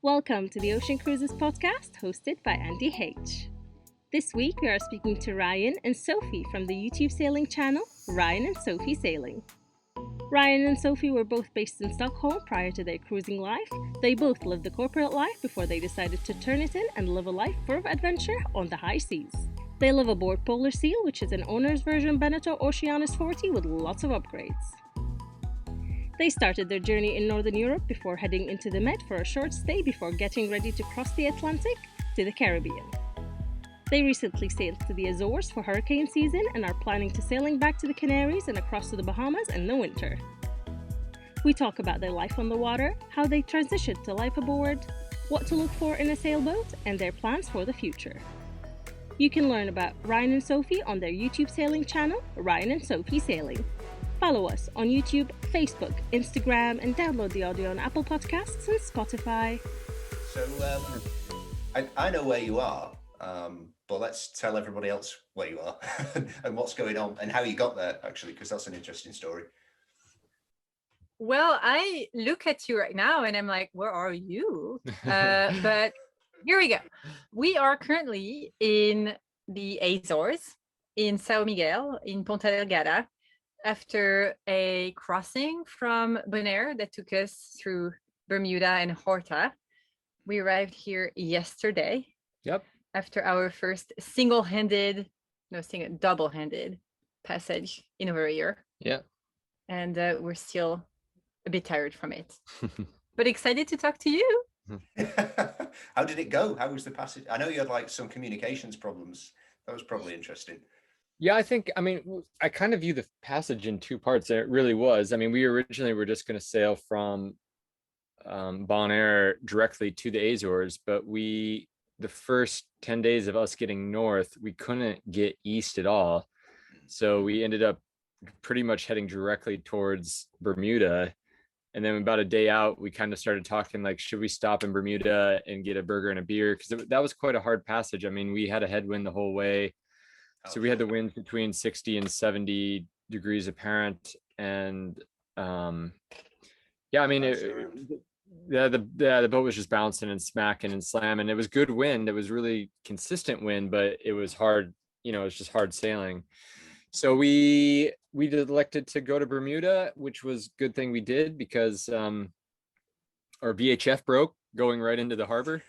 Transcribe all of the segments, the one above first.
Welcome to the Ocean Cruises podcast hosted by Andy H. This week we are speaking to Ryan and Sophie from the YouTube sailing channel Ryan and Sophie Sailing. Ryan and Sophie were both based in Stockholm prior to their cruising life. They both lived the corporate life before they decided to turn it in and live a life full of adventure on the high seas. They live aboard Polysteel, which is an owner's version Benneteau Oceanis 40 with lots of upgrades. They started their journey in Northern Europe before heading into the Med for a short stay before getting ready to cross the Atlantic to the Caribbean. They recently sailed to the Azores for hurricane season and are planning to sailing back to the Canaries and across to the Bahamas in the winter. We talk about their life on the water, how they transitioned to life aboard, what to look for in a sailboat, and their plans for the future. You can learn about Ryan and Sophie on their YouTube sailing channel, Ryan and Sophie Sailing. Follow us on YouTube, Facebook, Instagram, and download the audio on Apple Podcasts and Spotify. So, I know where you are, but let's tell everybody else where you are and what's going on and how you got there, actually, because that's an interesting story. Well, I look at you right now and I'm like, where are you? But here we go. We are currently in the Azores, in São Miguel, in Ponta Delgada, after a crossing from Bonaire that took us through Bermuda and Horta. We arrived here yesterday. Yep. After our first double-handed passage in over a year. Yeah. And we're still a bit tired from it, but excited to talk to you. How did it go? How was the passage? I know you had like some communications problems. That was probably interesting. Yeah, I kind of view the passage in two parts. It really was. We originally were just going to sail from Bonaire directly to the Azores, but the first 10 days of us getting north, we couldn't get east at all. So we ended up pretty much heading directly towards Bermuda. And then about a day out, we kind of started talking like, should we stop in Bermuda and get a burger and a beer? Because that was quite a hard passage. We had a headwind the whole way. So we had the winds between 60 and 70 degrees apparent. And the boat was just bouncing and smacking and slamming. It was good wind. It was really consistent wind, but it was hard, it was just hard sailing. So we elected to go to Bermuda, which was a good thing we did because our VHF broke going right into the harbor.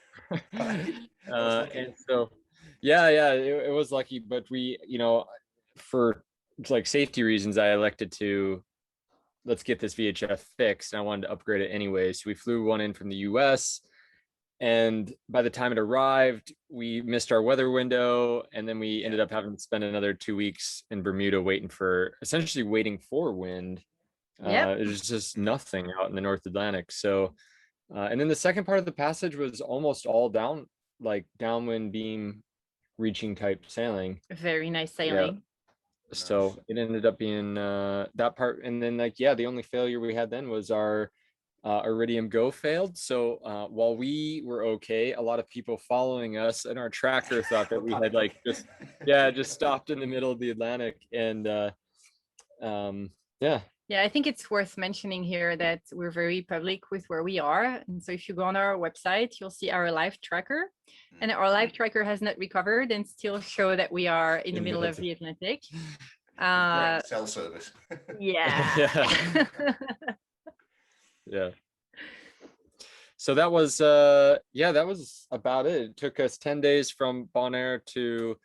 And so it was lucky, but we, for like safety reasons, I elected to let's get this VHF fixed. And I wanted to upgrade it anyway. So we flew one in from the US, and by the time it arrived, we missed our weather window. And then we ended up having to spend another 2 weeks in Bermuda waiting for wind. It was just nothing out in the North Atlantic. So, and then the second part of the passage was almost all downwind beam reaching type sailing. Very nice sailing. Yeah. So it ended up being that part. And then the only failure we had then was our Iridium Go failed. So while we were okay, a lot of people following us and our tracker thought that we had just stopped in the middle of the Atlantic. And I think it's worth mentioning here that we're very public with where we are. And so if you go on our website, you'll see our live tracker. And our live tracker has not recovered and still show that we are in the middle of the Atlantic. Cell service. Yeah. Yeah. So that was about it. It took us 10 days from Bonaire to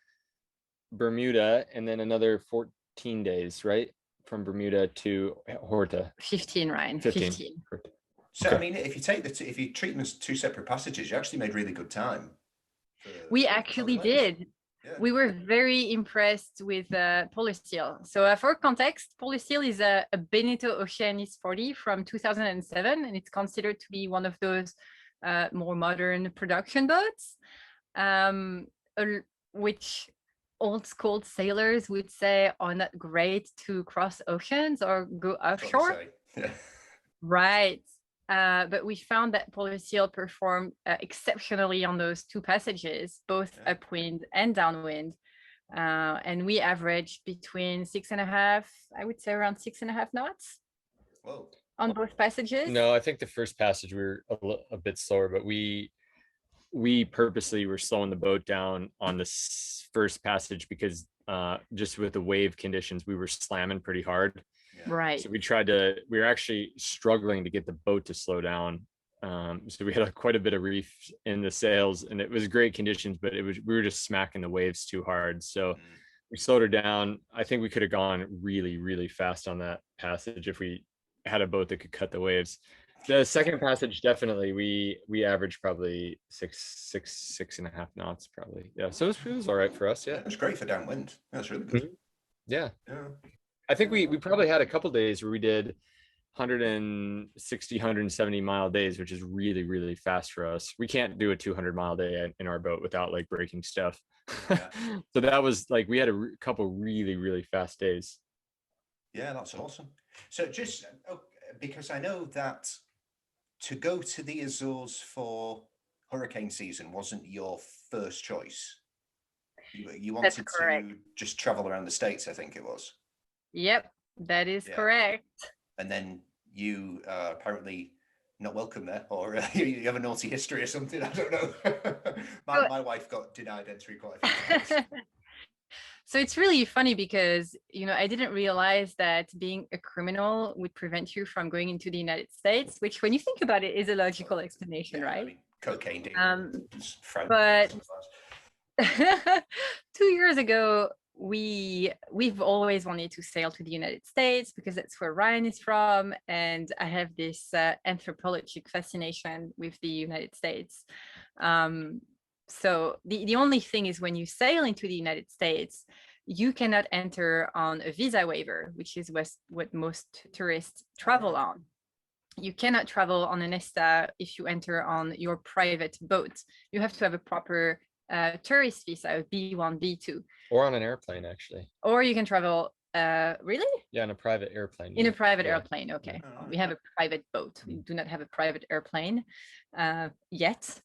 Bermuda, and then another 14 days, right? From Bermuda to Horta. 15, Ryan. 15. So okay. If you treat them as two separate passages, you actually made really good time. We actually did. Yeah. We were very impressed with Polysteel. So for context, Polysteel is a Benneteau Oceanis 40 from 2007, and it's considered to be one of those more modern production boats, which old school sailors would say are not great to cross oceans or go offshore. Yeah. Right. But we found that Polysteel performed exceptionally on those two passages, both upwind and downwind. And we averaged between 6.5, I would say around 6.5 knots. Whoa. on both passages? No, I think the first passage we were a bit slower, but we purposely were slowing the boat down on this first passage because just with the wave conditions, we were slamming pretty hard. Right. So we were actually struggling to get the boat to slow down. So we had quite a bit of reef in the sails, and it was great conditions, but we were just smacking the waves too hard. So we slowed her down. I think we could have gone really, really fast on that passage if we had a boat that could cut the waves. The second passage, definitely, we averaged probably six and a half knots, probably. Yeah, so it was all right for us. Yeah, it was great for downwind. That's really good. Yeah. I think we probably had a couple days where we did 160, 170 mile days, which is really, really fast for us. We can't do a 200-mile day in our boat without like breaking stuff. Yeah. So that was like, we had a couple really, really fast days. Yeah, that's awesome. So just because I know that to go to the Azores for hurricane season wasn't your first choice. You wanted to just travel around the States, I think it was. Yep, that is correct. And then you apparently not welcome there, or you have a naughty history or something. I don't know. my wife got denied entry quite a few times. So it's really funny because, I didn't realize that being a criminal would prevent you from going into the United States, which when you think about it is a logical explanation, right? I mean, cocaine deal. But 2 years ago, we've always wanted to sail to the United States because that's where Ryan is from. And I have this anthropologic fascination with the United States. So the only thing is when you sail into the United States, you cannot enter on a visa waiver, which is what most tourists travel on. You cannot travel on an ESTA if you enter on your private boat. You have to have a proper tourist visa, B1, B2. Or on an airplane, actually. Or you can travel, really? Yeah, in a private airplane. In a private airplane, okay. We have a private boat. We do not have a private airplane yet.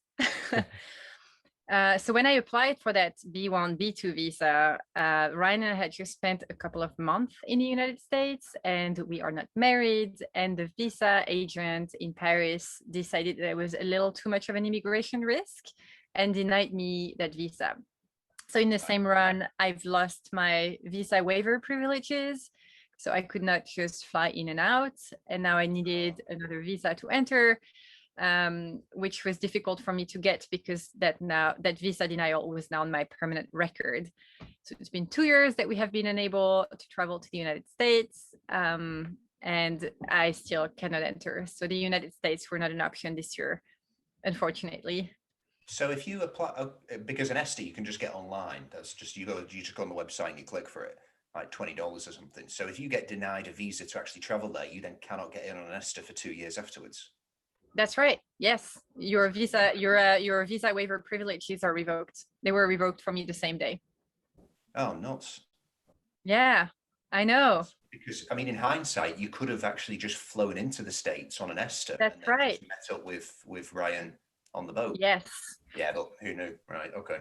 So when I applied for that B1, B2 visa, Ryan and I had just spent a couple of months in the United States and we are not married. And the visa agent in Paris decided that it was a little too much of an immigration risk and denied me that visa. So in the same run, I've lost my visa waiver privileges. So I could not just fly in and out. And now I needed another visa to enter. Which was difficult for me to get because that visa denial was now on my permanent record. So it's been 2 years that we have been unable to travel to the United States, and I still cannot enter. So the United States were not an option this year, unfortunately. So if you apply, because an ESTA you can just get online. That's just you just go on the website and you click for it, like $20 or something. So if you get denied a visa to actually travel there, you then cannot get in on an ESTA for 2 years afterwards. That's right. Yes, your visa waiver privileges are revoked. They were revoked from you the same day. Oh, nuts. Yeah, I know. Because I mean, in hindsight, you could have actually just flown into the States on an ESTA. That's right. Just met up with Ryan on the boat. Yes. Yeah, but who knew, right? Okay.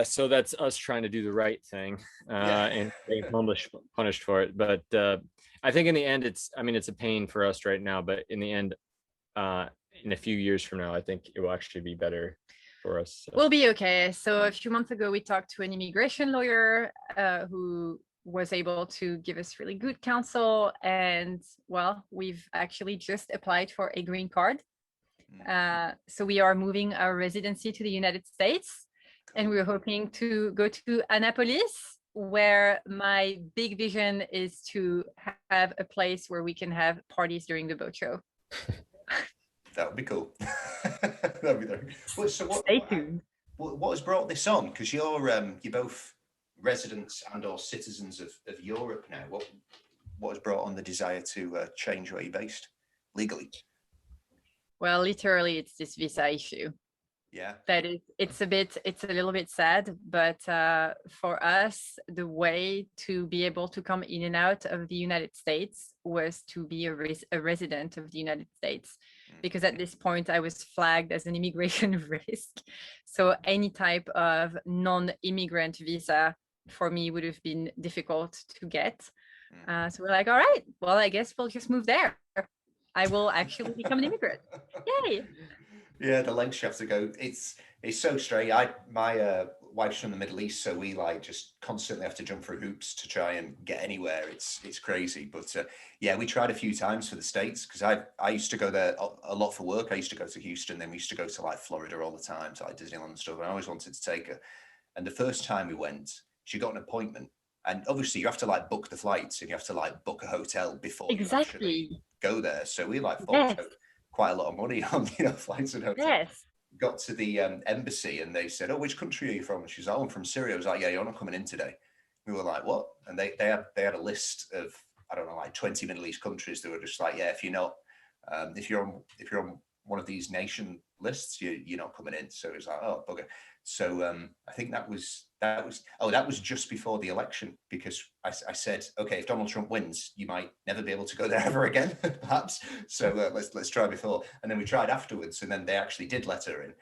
So that's us trying to do the right thing and being punished for it. But I think in the end, it's a pain for us right now. But in the end, in a few years from now, I think it will actually be better for us. We'll be okay. So a few months ago, we talked to an immigration lawyer who was able to give us really good counsel. And well, we've actually just applied for a green card. So we are moving our residency to the United States. And we're hoping to go to Annapolis, where my big vision is to have a place where we can have parties during the boat show. That would be cool. That'd be very good. So stay tuned. What has brought this on? Because you're both residents and/or citizens of Europe now. What has brought on the desire to change where you're based legally? Well, literally, it's this visa issue. Yeah. It's a little bit sad, but for us, the way to be able to come in and out of the United States was to be a resident of the United States, because at this point I was flagged as an immigration risk. So any type of non-immigrant visa for me would have been difficult to get. So we're like, all right, well, I guess we'll just move there. I will actually become an immigrant. Yay! Yeah, the lengths you have to go. It's so strange. My wife's from the Middle East, so we like just constantly have to jump through hoops to try and get anywhere. It's crazy, but yeah, we tried a few times for the States because I used to go there a lot for work. I used to go to Houston, then we used to go to like Florida all the time, to like Disneyland and stuff. And I always wanted to take her. And the first time we went, she got an appointment, and obviously you have to like book the flights and you have to like book a hotel before you actually Exactly. go there. So we like Yes. quite a lot of money on flights and hotels. Yes. Got to the embassy and they said, "Oh, which country are you from?" And she's like, "Oh, I'm from Syria." I was like, "Yeah, you're not coming in today." We were like, "What?" And they had a list of, I don't know, like 20 Middle East countries. They were just like, "Yeah, if you're not if you're on one of these nation lists, you're not coming in." So it was like, "Oh, bugger." So I think that was just before the election, because I said, "Okay, if Donald Trump wins, you might never be able to go there ever again, perhaps. So let's try before." And then we tried afterwards, and then they actually did let her in.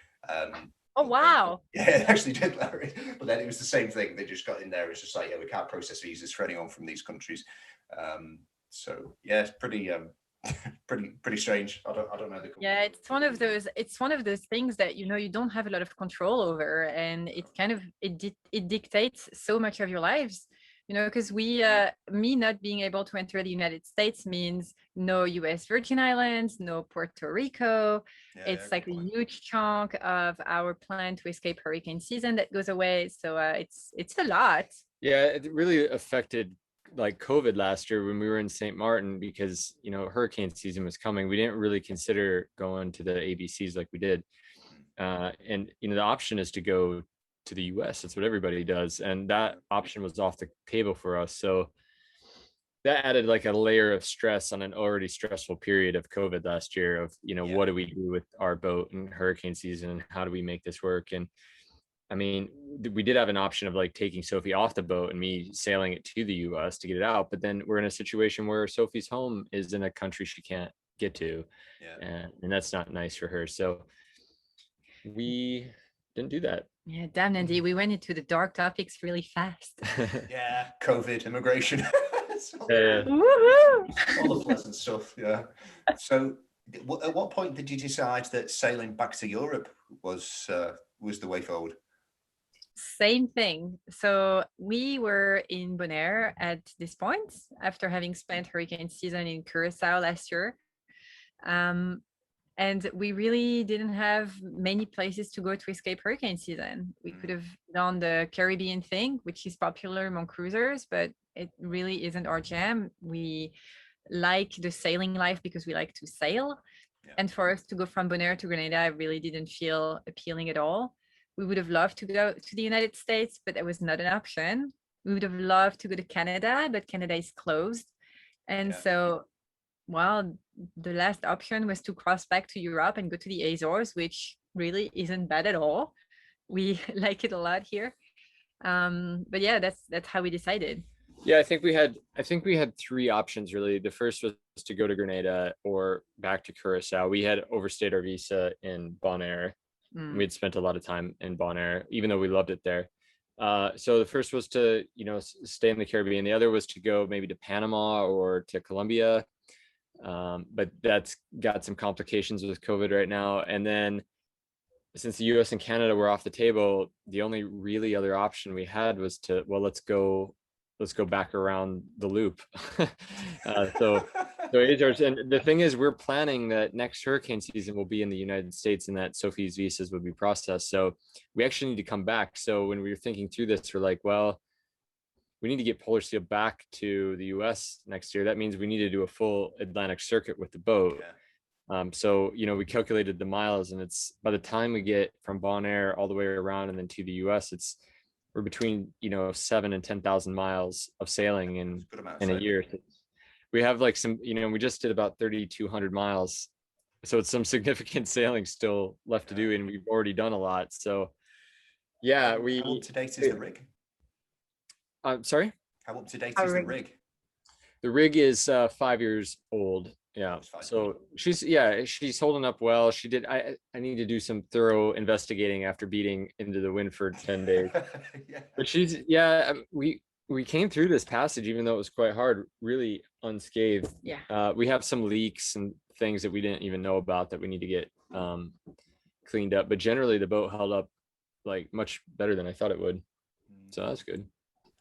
Oh, wow. Yeah, they actually did let her in. But then it was the same thing. They just got in there. It's just like, yeah, we can't process visas for anyone from these countries. So yeah, it's pretty pretty strange. I don't know the. Yeah, it's one of those things that you don't have a lot of control over, and it kind of it dictates so much of your lives, because me not being able to enter the United States means no US Virgin Islands, no Puerto Rico. It's like a huge chunk of our plan to escape hurricane season that goes away. So it's a lot. Yeah, it really affected like COVID last year when we were in St. Martin, because hurricane season was coming. We didn't really consider going to the ABCs like we did, and the option is to go to the US. That's what everybody does, and that option was off the table for us. So that added like a layer of stress on an already stressful period of COVID last year of what do we do with our boat in hurricane season, and how do we make this work. And I mean, we did have an option of like taking Sophie off the boat and me sailing it to the US to get it out. But then we're in a situation where Sophie's home is in a country she can't get to. And that's not nice for her. So we didn't do that. Yeah, damn, Andy, we went into the dark topics really fast. Yeah, COVID, immigration. All the pleasant stuff. Yeah. So at what point did you decide that sailing back to Europe was the way forward? Same thing. So we were in Bonaire at this point after having spent hurricane season in Curacao last year. And we really didn't have many places to go to escape hurricane season. We could have done the Caribbean thing, which is popular among cruisers, but it really isn't our jam. We like the sailing life because we like to sail. Yeah. And for us to go from Bonaire to Grenada really didn't feel appealing at all. We would have loved to go to the United States, but that was not an option. We would have loved to go to Canada, but Canada is closed. And so, well, the last option was to cross back to Europe and go to the Azores, which really isn't bad at all. We like it a lot here. But yeah, that's how we decided. Yeah, I think we had three options really. The first was to go to Grenada or back to Curacao. We had overstayed our visa in Bonaire. We had spent a lot of time in Bonaire, even though we loved it there. So the first was to, stay in the Caribbean. The other was to go maybe to Panama or to Colombia. But that's got some complications with COVID right now. And then since the US and Canada were off the table, the only really other option we had was to, well, let's go back around the loop. So Azores, and the thing is, we're planning that next hurricane season will be in the United States and that Sophie's visas would be processed. So we actually need to come back. So when we were thinking through this, we're like, well, we need to get Polysteel back to the US next year. That means we need to do a full Atlantic circuit with the boat. So, we calculated the miles, and it's by the time we get from Bonaire all the way around and then to the US, we're between 7,000 and 10,000 miles of sailing in a year. We have like some, we just did about 3,200 miles, so it's some significant sailing still left to do, and we've already done a lot. So yeah, how up to date is the rig? Sorry, how up to date is the rig? The rig is 5 years old. Yeah, so she's holding up well. She did. I need to do some thorough investigating after beating into the wind for 10 days. But we came through this passage, even though it was quite hard, really unscathed. We have some leaks and things that we didn't even know about that we need to get cleaned up. But generally, the boat held up like much better than I thought it would. So that's good.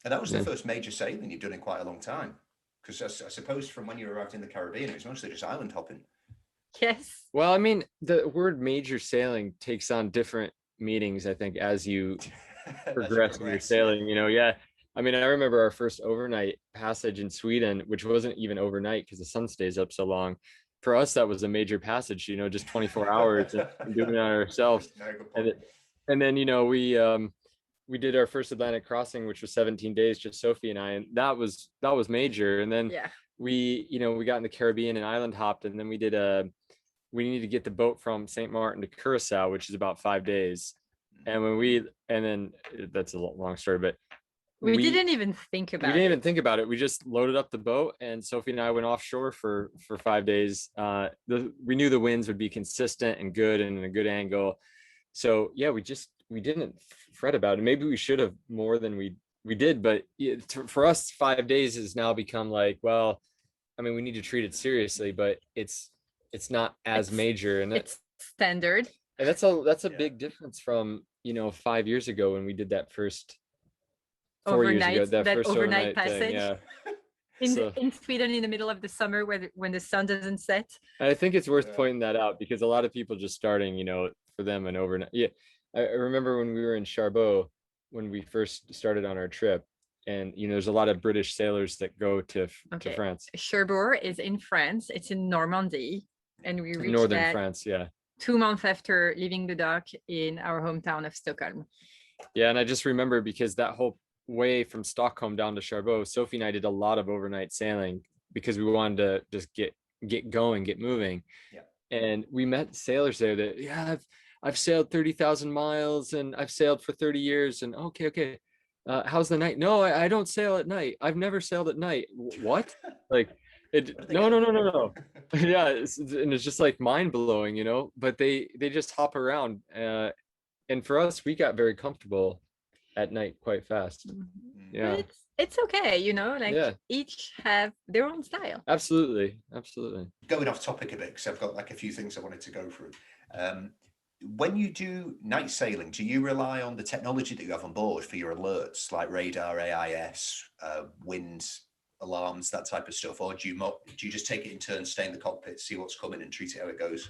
And that was the first major sailing you've done in quite a long time. Because I suppose from when you were out in the Caribbean, it was mostly just island hopping. Yes. Well, I mean, the word major sailing takes on different meanings, I think, as you progress in your sailing, you know. Yeah. I mean, I remember our first overnight passage in Sweden, which wasn't even overnight because the sun stays up so long. For us, that was a major passage, you know, just 24 hours and doing it on ourselves. And then, you know, we did our first Atlantic crossing, which was 17 days, just Sophie and I, and that was major. And then we got in the Caribbean and island hopped, and then we needed to get the boat from St. Martin to Curacao, which is about 5 days. And then that's a long story, but we didn't even think about it. We just loaded up the boat, and Sophie and I went offshore for 5 days. We knew the winds would be consistent and good and in a good angle. So yeah, we didn't fret about it. Maybe we should have more than we did, but for us, 5 days has now become like, well, I mean, we need to treat it seriously, but it's not as major, and it's standard. And that's a big difference from, you know, 5 years ago when we did that first 4 years ago, that first overnight passage thing, yeah. In Sweden in the middle of the summer when the sun doesn't set. I think it's worth pointing that out because a lot of people just starting, you know, for them an overnight. Yeah, I remember when we were in Cherbourg when we first started on our trip, and you know, there's a lot of British sailors that go to France. Cherbourg is in France. It's in Normandy, and we reached northern France. Yeah, 2 months after leaving the dock in our hometown of Stockholm. Yeah, and I just remember because that whole way from Stockholm down to Cherbourg, Sophie and I did a lot of overnight sailing because we wanted to just get going, get moving. Yeah. And we met sailors there that, I've sailed 30,000 miles and I've sailed for 30 years. And okay. How's the night? No, I don't sail at night. I've never sailed at night. What? Like no. Yeah. It's just like mind blowing, you know, but they just hop around. And for us, we got very comfortable at night quite fast. Yeah. But it's okay, you know, like each have their own style. Absolutely. Going off topic a bit, because I've got like a few things I wanted to go through. When you do night sailing, do you rely on the technology that you have on board for your alerts, like radar, AIS, wind alarms, that type of stuff, or do you just take it in turns, stay in the cockpit, see what's coming, and treat it how it goes?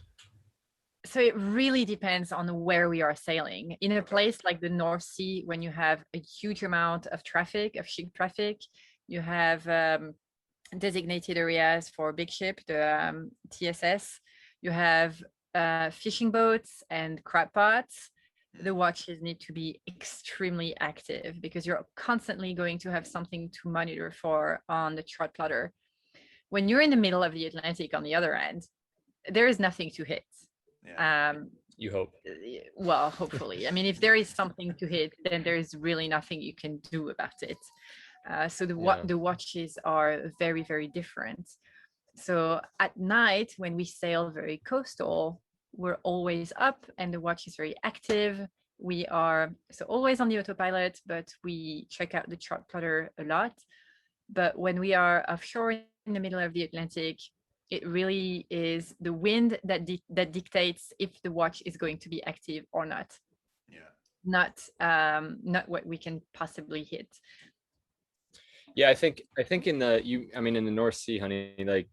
So it really depends on where we are sailing. In a place like the North Sea, when you have a huge amount of traffic, of ship traffic, you have designated areas for big ship, the TSS. You have fishing boats and crab pots. The watches need to be extremely active because you're constantly going to have something to monitor for on the chart plotter. When you're in the middle of the Atlantic on the other end, there is nothing to hit. You hope. Well, hopefully. I mean, if there is something to hit, then there is really nothing you can do about it. So the watches are very, very different. So at night, when we sail very coastal, we're always up and the watch is very active. We are always on the autopilot, but we check out the chart plotter a lot. But when we are offshore in the middle of the Atlantic, it really is the wind that dictates if the watch is going to be active or not. Not what we can possibly hit. Yeah, I think in the North Sea, honey, like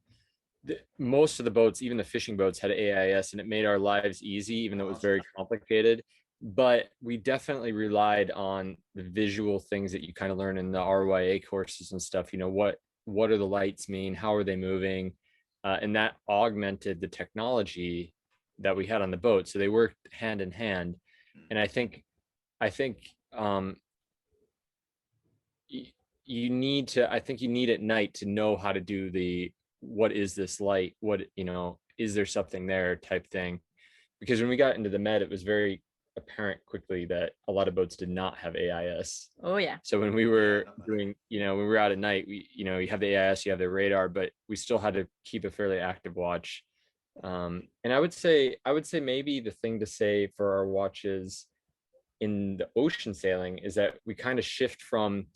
most of the boats, even the fishing boats, had AIS, and it made our lives easy, even though it was very complicated. But we definitely relied on the visual things that you kind of learn in the RYA courses and stuff. You know, what do the lights mean? How are they moving? And that augmented the technology that we had on the boat. So they worked hand in hand. And I think you need at night to know how to do what is this light? What, you know, is there something there type thing? Because when we got into the Med, it was very apparent quickly that a lot of boats did not have AIS. Oh yeah. So when we were doing, you know, when we were out at night, you have the AIS, you have the radar, but we still had to keep a fairly active watch. And I would say maybe the thing to say for our watches in the ocean sailing is that we kind of shift from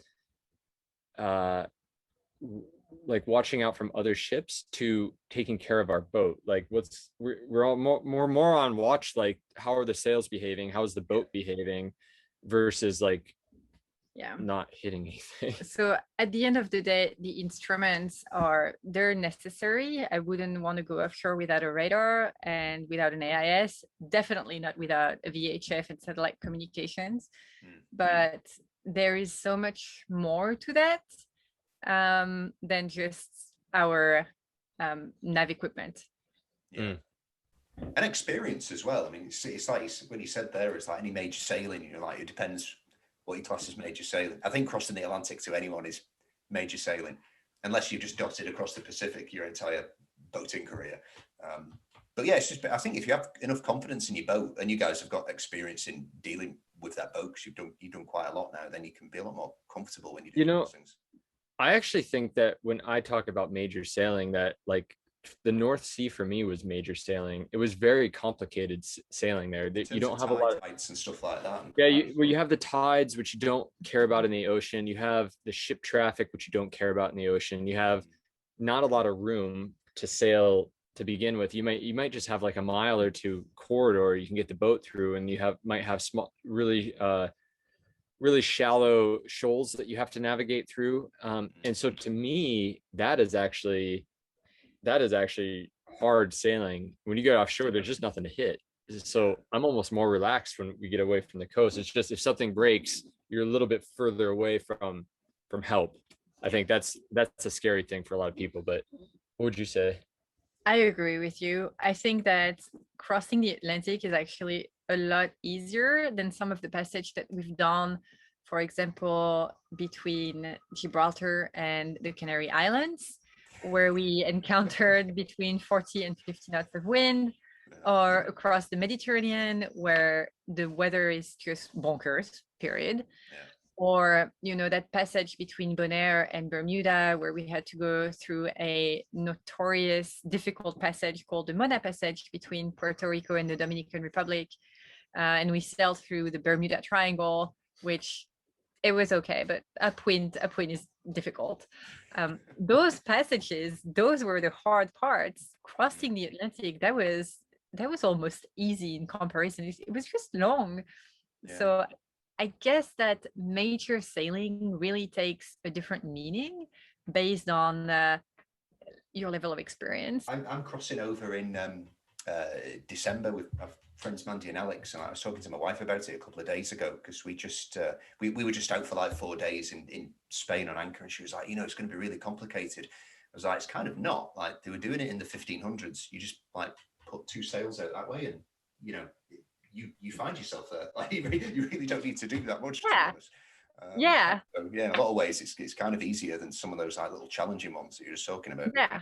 like watching out from other ships to taking care of our boat. Like we're all more on watch, like how are the sails behaving, how's the boat behaving, versus like Yeah. not hitting anything. So at the end of the day, the instruments they're necessary. I wouldn't want to go offshore without a radar and without an AIS, definitely not without a VHF and satellite communications. But there is so much more to that than just our nav equipment. Yeah. And experience as well. I mean, it's like when you said there, it's like any major sailing, you know, like it depends what you class as major sailing. I think crossing the Atlantic to anyone is major sailing, unless you've just dotted across the Pacific your entire boating career. But yeah, it's just, I think if you have enough confidence in your boat, and you guys have got experience in dealing with that boat, because you've done quite a lot now, then you can be a lot more comfortable when you do those things. I actually think that when I talk about major sailing, that like the North Sea for me was major sailing. It was very complicated sailing there. You don't have a lot of tides and stuff like that. Yeah, you have the tides, which you don't care about in the ocean. You have the ship traffic, which you don't care about in the ocean. You have not a lot of room to sail to begin with. You might just have like a mile or two corridor you can get the boat through, and might have small, really shallow shoals that you have to navigate through. And so to me, that is actually hard sailing. When you get offshore, there's just nothing to hit. So I'm almost more relaxed when we get away from the coast. It's just if something breaks, you're a little bit further away from help. I think that's a scary thing for a lot of people. But what would you say? I agree with you. I think that crossing the Atlantic is actually a lot easier than some of the passage that we've done, for example, between Gibraltar and the Canary Islands, where we encountered between 40 and 50 knots of wind, or across the Mediterranean, where the weather is just bonkers, period. Or, you know, that passage between Bonaire and Bermuda, where we had to go through a notorious, difficult passage called the Mona Passage between Puerto Rico and the Dominican Republic. And we sailed through the Bermuda Triangle, which it was okay, but upwind is difficult. Those passages, those were the hard parts. Crossing the Atlantic, that was almost easy in comparison. It was just long. Yeah. So I guess that major sailing really takes a different meaning based on your level of experience. I'm crossing over in December with my friends Mandy and Alex, and I was talking to my wife about it a couple of days ago, because we just we were just out for like 4 days in Spain on anchor, and she was like, you know, it's going to be really complicated. I was like, it's kind of not. Like, they were doing it in the 1500s. You just like put 2 sails out that way, and you know, you find yourself there. Like, you really don't need to do that much. Yeah. So, yeah, in a lot of ways, it's kind of easier than some of those like little challenging ones that you're just talking about. Yeah.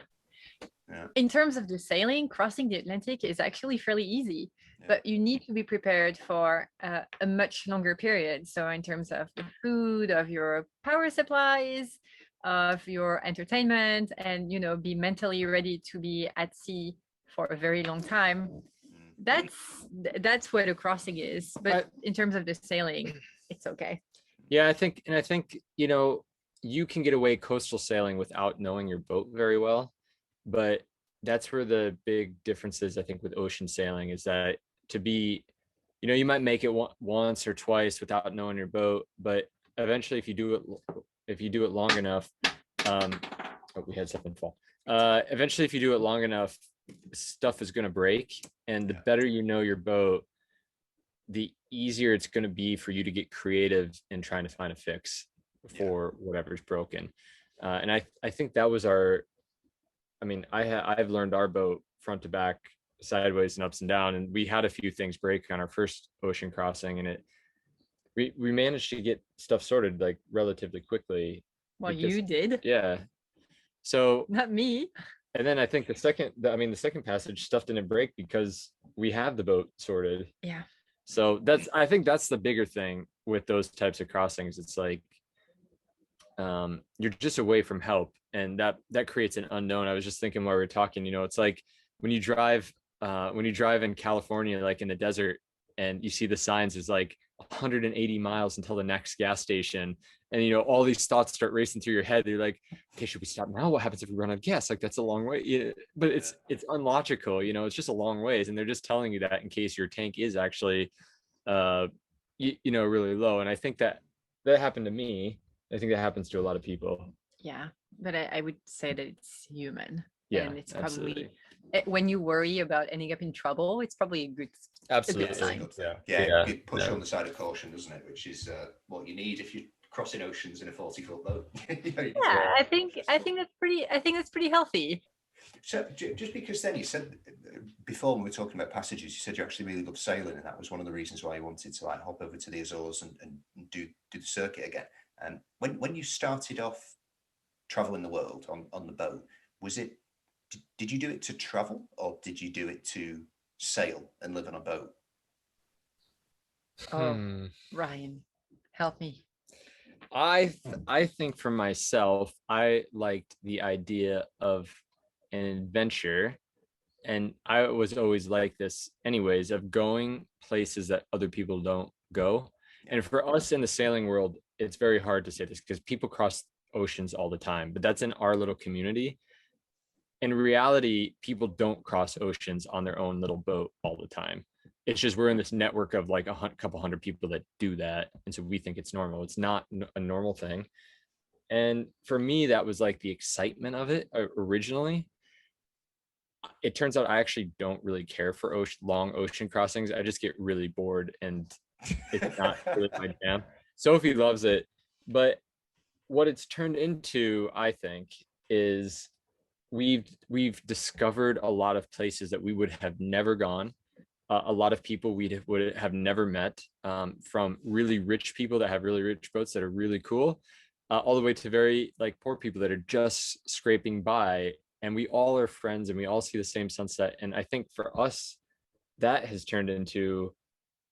In terms of the sailing, crossing the Atlantic is actually fairly easy, but you need to be prepared for a much longer period. So in terms of the food, of your power supplies, of your entertainment, and, you know, be mentally ready to be at sea for a very long time. That's what a crossing is. But in terms of the sailing, it's okay. Yeah, I think, you know, you can get away coastal sailing without knowing your boat very well. But that's where the big difference is, I think, with ocean sailing, is that to be, you know, you might make it once or twice without knowing your boat, but eventually if you do it long enough, we had something fall. Eventually, if you do it long enough, stuff is going to break, and the better you know your boat, the easier it's going to be for you to get creative in trying to find a fix for whatever's broken. And I think that was I've learned our boat front to back, sideways and ups and down, and we had a few things break on our first ocean crossing, and we managed to get stuff sorted like relatively quickly. Well, you did. Yeah. So not me. And then I think the second passage, stuff didn't break because we have the boat sorted. Yeah. So I think that's the bigger thing with those types of crossings. It's like you're just away from help, and that creates an unknown. I was just thinking while we were talking, you know, it's like when you drive in California, like in the desert, and you see the signs, there's like 180 miles until the next gas station. And, you know, all these thoughts start racing through your head. You're like, okay, should we stop now? What happens if we run out of gas? Like, that's a long way. Yeah, but it's unlogical, you know, it's just a long ways. And they're just telling you that in case your tank is actually, you know, really low. And I think that happened to me. I think that happens to a lot of people. Yeah, but I would say that it's human. Yeah, and it's absolutely. probably when you worry about ending up in trouble, it's probably a good Absolutely. sign. You push on the side of caution, doesn't it? Which is what you need if you're crossing oceans in a 40-foot boat. Yeah, I think that's pretty healthy. So just because then you said before when we were talking about passages, you said you actually really love sailing, and that was one of the reasons why you wanted to like hop over to the Azores and do the circuit again. And when you started off traveling the world on the boat, was it, did you do it to travel, or did you do it to sail and live on a boat? Oh, Ryan, help me. I think for myself, I liked the idea of an adventure, and I was always like this anyways, of going places that other people don't go. And for us in the sailing world, it's very hard to say this because people cross oceans all the time, but that's in our little community. In reality, people don't cross oceans on their own little boat all the time. It's just we're in this network of like couple hundred people that do that, and so we think it's normal. It's not a normal thing. And for me, that was like the excitement of it originally. It turns out I actually don't really care for long ocean crossings. I just get really bored, and it's not really my jam. Sophie loves it, but what it's turned into, I think, is we've discovered a lot of places that we would have never gone, a lot of people we would have never met, from really rich people that have really rich boats that are really cool, all the way to very like poor people that are just scraping by, and we all are friends and we all see the same sunset. And I think for us, that has turned into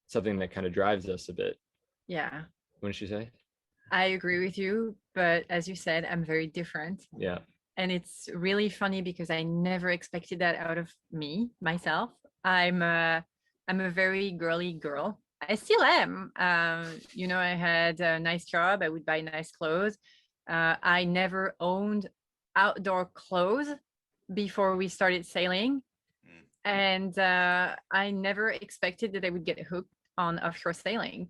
something that kind of drives us a bit. Yeah, What did she say? I agree with you, but as you said, I'm very different. Yeah. And it's really funny because I never expected that out of myself. I'm a very girly girl. I still am. You know, I had a nice job. I would buy nice clothes. I never owned outdoor clothes before we started sailing. And I never expected that I would get hooked on offshore sailing.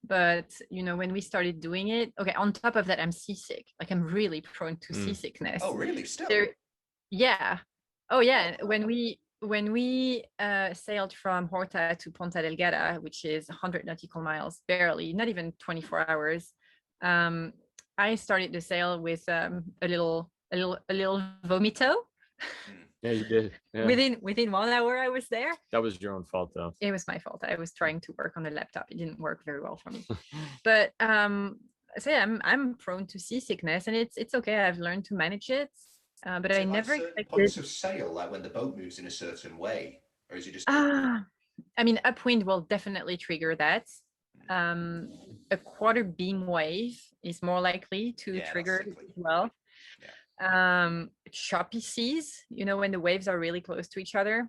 But, you know, when we started doing it, okay, on top of that, I'm seasick. Like, I'm really prone to seasickness. Oh, really? Still? Yeah. Oh, yeah. When we sailed from Horta to Ponta Delgada, which is 100 nautical miles, barely, not even 24 hours, I started the sail with a little vomito. Yeah, you did. Yeah. Within 1 hour, I was there. That was your own fault, though. It was my fault. I was trying to work on the laptop. It didn't work very well for me. But so yeah, I'm prone to seasickness, and it's okay. I've learned to manage it. But I never expected. Points of sail, like when the boat moves in a certain way, or is it just? I mean, upwind will definitely trigger that. A quarter beam wave is more likely to trigger it as well. Choppy seas, you know, when the waves are really close to each other.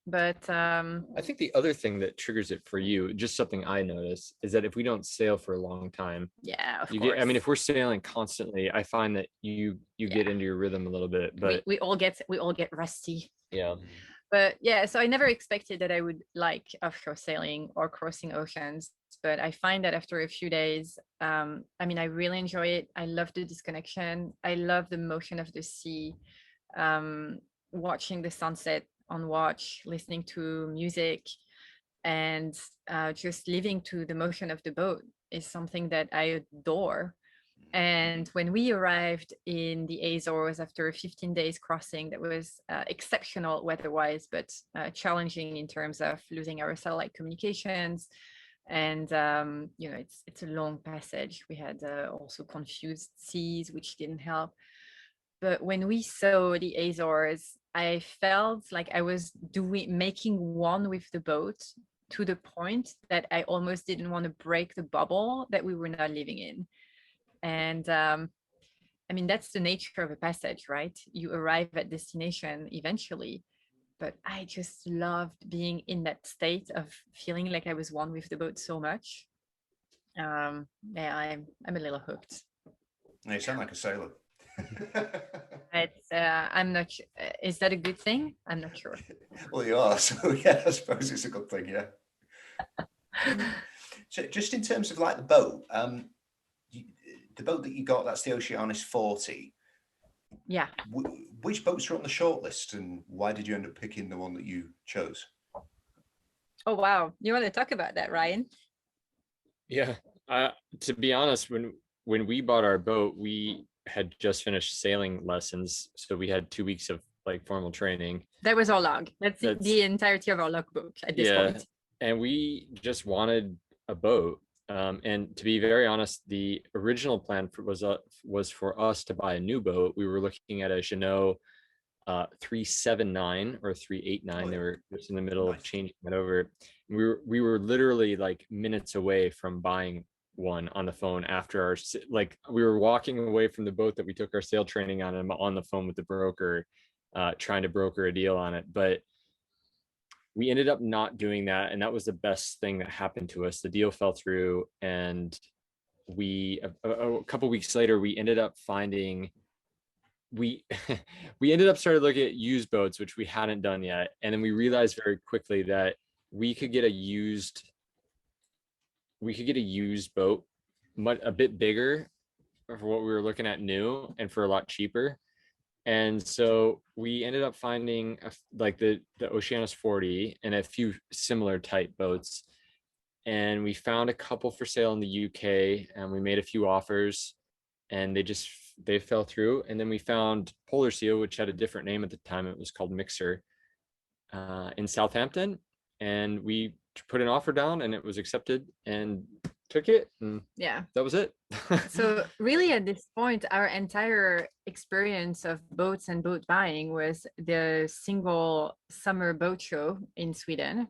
But I think the other thing that triggers it for you, just something I notice, is that if we don't sail for a long time, of course. I mean, if we're sailing constantly, I find that you get into your rhythm a little bit. But we all get rusty. Yeah. But yeah, so I never expected that I would like offshore sailing or crossing oceans. But I find that after a few days, I mean, I really enjoy it. I love the disconnection. I love the motion of the sea, watching the sunset on watch, listening to music, and just living to the motion of the boat is something that I adore. And when we arrived in the Azores after 15 days crossing, that was exceptional weather-wise, but challenging in terms of losing our satellite communications. And you know, it's a long passage. We had also confused seas, which didn't help. But when we saw the Azores, I felt like I was making one with the boat, to the point that I almost didn't want to break the bubble that we were not living in. And I mean, that's the nature of a passage, right? You arrive at destination eventually, but I just loved being in that state of feeling like I was one with the boat so much. Yeah, I'm a little hooked. You sound like a sailor. It's I'm not sure. Is that a good thing? I'm not sure. Well, you are, so yeah, I suppose it's a good thing, yeah. So just in terms of like the boat, the boat that you got, that's the Oceanis 40. Yeah. Which boats are on the shortlist, and why did you end up picking the one that you chose? Oh wow, you want to talk about that, Ryan? Yeah. To be honest, when we bought our boat, we had just finished sailing lessons, so we had 2 weeks of like formal training. That was our log. That's the entirety of our logbook at this point. And we just wanted a boat. And to be very honest, the original plan was for us to buy a new boat. We were looking at a Jeanneau 379 or 389. They were just in the middle of changing it over. We were literally like minutes away from buying one on the phone after our, like, we were walking away from the boat that we took our sail training on, and I'm on the phone with the broker trying to broker a deal on it. But we ended up not doing that, and that was the best thing that happened to us. The deal fell through, and we a couple weeks later we ended up finding we ended up started looking at used boats, which we hadn't done yet, and then we realized very quickly that we could get a used boat a bit bigger for what we were looking at new, and for a lot cheaper. And so we ended up finding like the Oceanis 40 and a few similar type boats. And we found a couple for sale in the UK, and we made a few offers, and they fell through. And then we found Polysteel, which had a different name at the time. It was called Mixer, in Southampton. And we put an offer down, and it was accepted, and took it, and yeah, that was it. So really at this point, our entire experience of boats and boat buying was the single summer boat show in Sweden,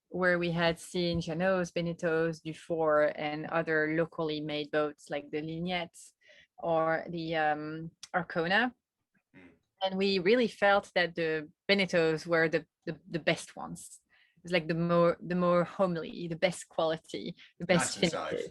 where we had seen Jeanneau's, Benneteau's, Dufour, and other locally made boats like the Lignettes or the Arcona. And we really felt that the Benneteau's were the best ones. It's like the more homely, the best quality, the best finishes.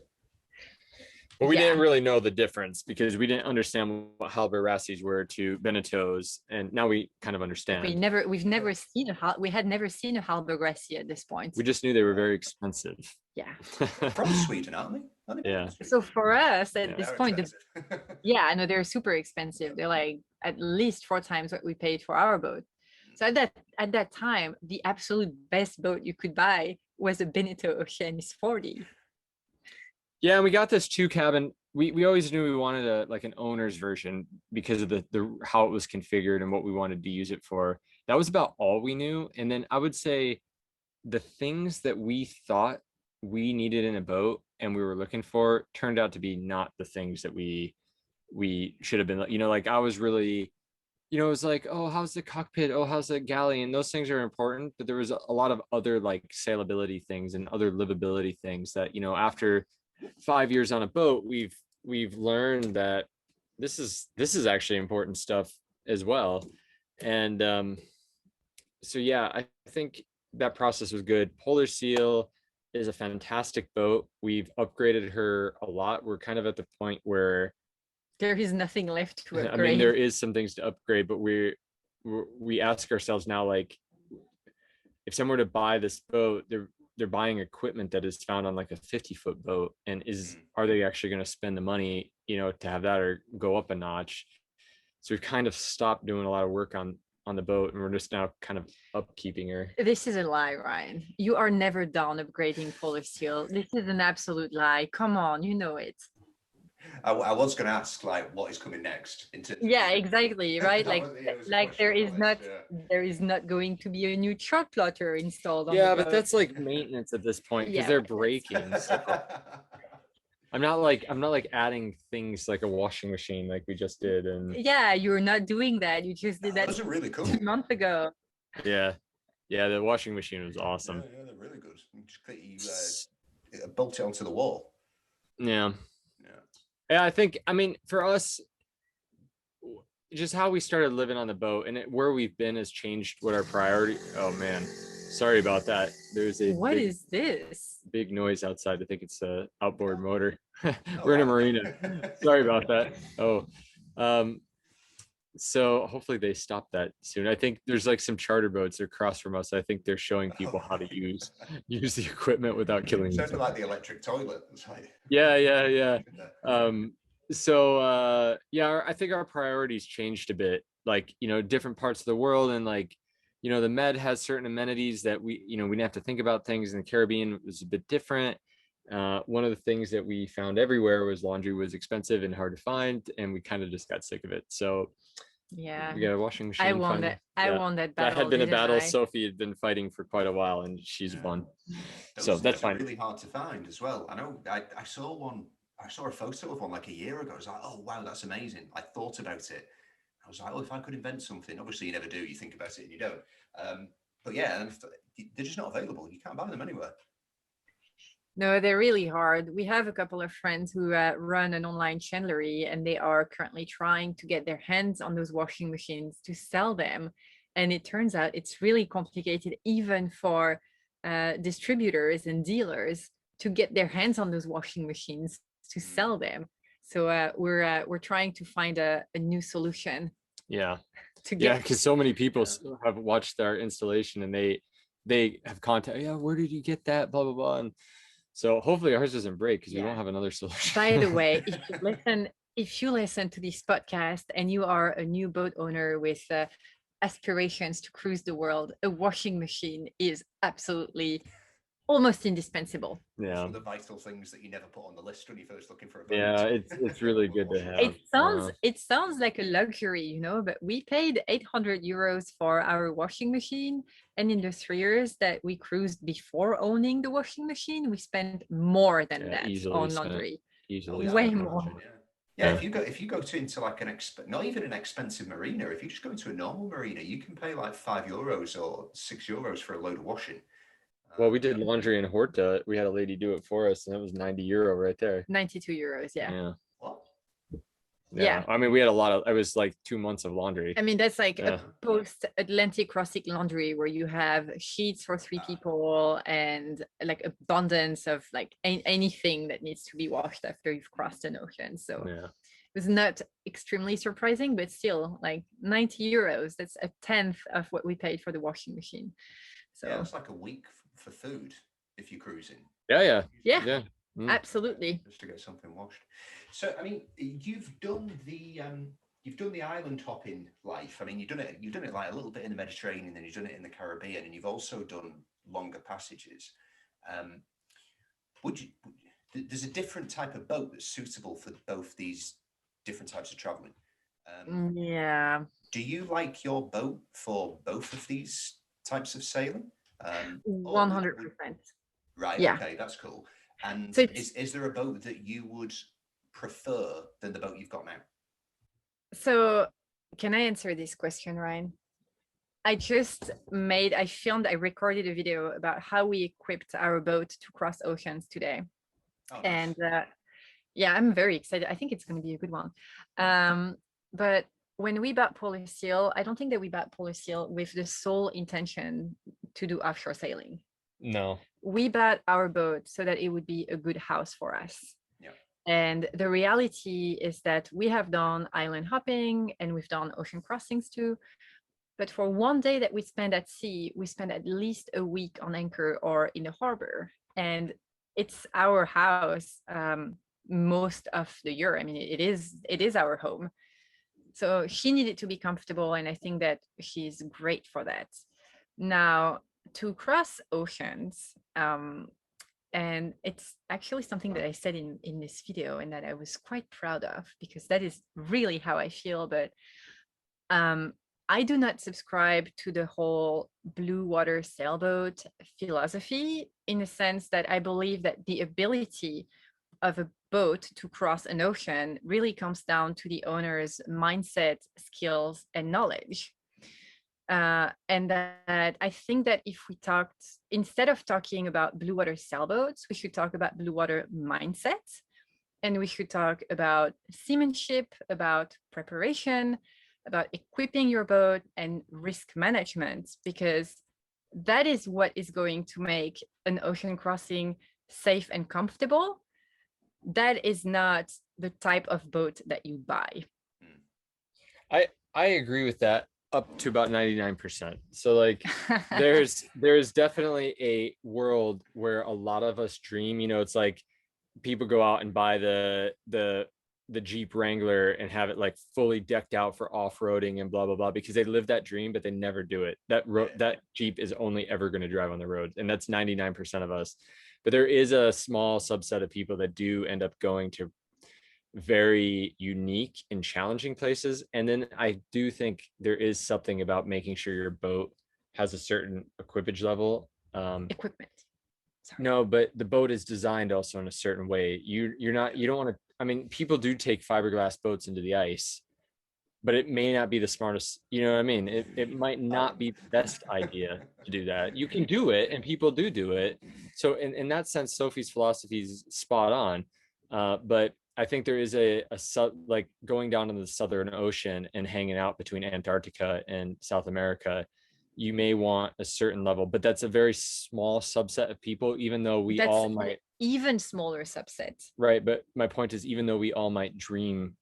Well, we didn't really know the difference because we didn't understand what Halber Rassies were to Benneteau's, and now we kind of understand. We had never seen a Halber Rassie at this point. We just knew they were very expensive. Yeah. From Sweden, aren't they? Yeah. So for us at this point, I know they're super expensive. They're like at least 4 times what we paid for our boat. So at that time, the absolute best boat you could buy was a Benneteau Oceanis 40. Yeah, and we got this 2-cabin. We always knew we wanted an owner's version because of the how it was configured and what we wanted to use it for. That was about all we knew. And then I would say the things that we thought we needed in a boat and we were looking for turned out to be not the things that we should have been. Like I was really, it was like, oh, how's the cockpit? Oh, how's the galley? And those things are important, but there was a lot of other like sailability things and other livability things that, after 5 years on a boat, we've learned that this is actually important stuff as well. And so yeah, I think that process was good. Polysteel is a fantastic boat. We've upgraded her a lot. We're kind of at the point where there is nothing left to upgrade. I mean, there is some things to upgrade, but we ask ourselves now, like, if someone were to buy this boat, they're buying equipment that is found on like a 50-foot boat, and are they actually going to spend the money, to have that or go up a notch? So we've kind of stopped doing a lot of work on the boat, and we're just now kind of upkeeping her. This is a lie, Ryan. You are never done upgrading Polysteel. This is an absolute lie. Come on, you know it. I was going to ask, like, what is coming next? Yeah, exactly, right? like there is not going to be a new truck plotter installed. Yeah, but that's like maintenance at this point because they're breaking. So. I'm not like adding things like a washing machine like we just did. And yeah, you're not doing that. You just did that. Those are really cool. 2 months ago. Yeah, the washing machine was awesome. Yeah, they're really good. Just bolt it onto the wall. Yeah, I think, for us, just how we started living on the boat, and where we've been has changed what our priority. Oh man, sorry about that. There's a What is this? big noise outside. I think it's a outboard motor. Oh, We're in a right. marina. Sorry about that. Oh, so hopefully they stop that soon. I think there's like some charter boats across from us. I think they're showing people how to use the equipment without killing Sounded themselves. like the electric toilet. It's like, Yeah. So yeah, I think our priorities changed a bit. Like, different parts of the world, and like, the Med has certain amenities that we didn't have to think about things. In the Caribbean was a bit different. One of the things that we found everywhere was laundry was expensive and hard to find, and we kind of just got sick of it. So Yeah, we got a washing machine. I won finally. that. I Yeah. won that That battle. had been a didn't battle I? Sophie had been fighting for quite a while, and she's Yeah. won. those- So that's those are fine. really hard to find as well. I know I saw one. I saw a photo of one like a year ago. I was like, oh wow, that's amazing. I thought about it. I was like, oh, if I could invent something. Obviously, you never do. You think about it and you don't. But yeah, they're just not available. You can't buy them anywhere. No, they're really hard. We have a couple of friends who run an online chandlery, and they are currently trying to get their hands on those washing machines to sell them. And it turns out it's really complicated, even for distributors and dealers, to get their hands on those washing machines to sell them. So we're trying to find a new solution Yeah. to Yeah, get. because so many people Yeah. have watched our installation, and they have contacted, yeah, where did you get that, blah blah blah. And so hopefully ours doesn't break, because we Yeah. don't have another solution. By the way, if you listen to this podcast and you are a new boat owner with aspirations to cruise the world, a washing machine is absolutely almost indispensable. It's Yeah, one of the vital things that you never put on the list when you're first looking for a boat. yeah, it's really good to have. It sounds like a luxury, but we paid 800 euros for our washing machine, and in the 3 years that we cruised before owning the washing machine, we spent more than Yeah, that easily on spent. laundry. Easily Way spent. more. Yeah, Yeah. if you go to into like not even an expensive marina, if you just go into a normal marina, you can pay like €5 or €6 for a load of washing. Well, we did laundry in Horta. We had a lady do it for us, and that was €90 right there. 92 euros, yeah. Yeah. What? Yeah. I mean, we had a lot of. It was like 2 months of laundry. I mean, that's like Yeah. a post-Atlantic crossing laundry where you have sheets for 3 people and like abundance of like anything that needs to be washed after you've crossed an ocean. So Yeah. it was not extremely surprising, but still like 90 euros. That's a tenth of what we paid for the washing machine. So Yeah, it's like a week for food if you're cruising. Yeah. yeah. Mm. Absolutely. Just to get something washed. So I mean, you've done the island hopping life. I mean, you've done it like a little bit in the Mediterranean, then you've done it in the Caribbean, and you've also done longer passages. There's a different type of boat that's suitable for both these different types of traveling. Yeah. Do you like your boat for both of these types of sailing? 100%. Right. Yeah. Okay, that's cool. And So is there a boat that you would prefer than the boat you've got now? So can I answer this question, Ryan? I recorded a video about how we equipped our boat to cross oceans today. Oh, nice. And yeah, I'm very excited. I think it's going to be a good one. But when we bought Polysteel, I don't think that we bought Polysteel with the sole intention to do offshore sailing. No. We bought our boat so that it would be a good house for us. Yeah. And the reality is that we have done island hopping and we've done ocean crossings too. But for one day that we spend at sea, we spend at least a week on anchor or in the harbor. And it's our house most of the year. I mean, it is our home. So she needed to be comfortable, and I think that she's great for that. Now, to cross oceans, and it's actually something that I said in this video and that I was quite proud of, because that is really how I feel. But I do not subscribe to the whole blue water sailboat philosophy, in the sense that I believe that the ability of a boat to cross an ocean really comes down to the owner's mindset, skills, and knowledge. And that I think that if we talked, instead of talking about blue water sailboats, we should talk about blue water mindset. And we should talk about seamanship, about preparation, about equipping your boat and risk management, because that is what is going to make an ocean crossing safe and comfortable. That is not the type of boat that you buy. I agree with that up to about 99%. So like there's definitely a world where a lot of us dream, you know, it's like people go out and buy the Jeep Wrangler and have it like fully decked out for off-roading and blah blah blah because they live that dream but they never do it. That Jeep is only ever going to drive on the road, and that's 99% of us. But there is a small subset of people that do end up going to very unique and challenging places. And then I do think there is something about making sure your boat has a certain equipage level. Equipment. Sorry. No, but the boat is designed also in a certain way. You don't want to, I mean, people do take fiberglass boats into the ice, but it may not be the smartest, you know what I mean? It might not be the best idea to do that. You can do it, and people do it. So in that sense, Sophie's philosophy is spot on. But I think there is like going down in the Southern Ocean and hanging out between Antarctica and South America, you may want a certain level, but that's a very small subset of people, even though that's all might. Even smaller subset. Right. But my point is, even though we all might dream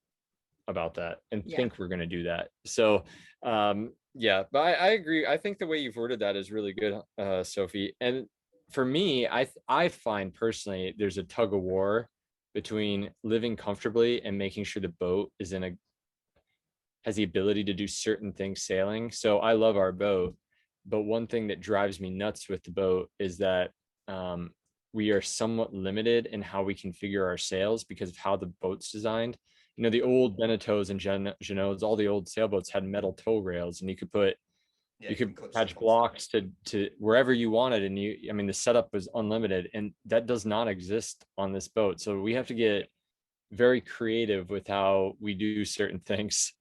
about that and think we're going to do that. So, yeah, but I agree. I think the way you've worded that is really good, Sophie. And for me, I find personally, there's a tug of war between living comfortably and making sure the boat is has the ability to do certain things sailing. So I love our boat, but one thing that drives me nuts with the boat is that we are somewhat limited in how we configure our sails because of how the boat's designed. You know, the old Benneteaus and Genoas, all the old sailboats had metal tow rails, and you could attach blocks to wherever you wanted. And I mean, the setup was unlimited, and that does not exist on this boat. So we have to get very creative with how we do certain things.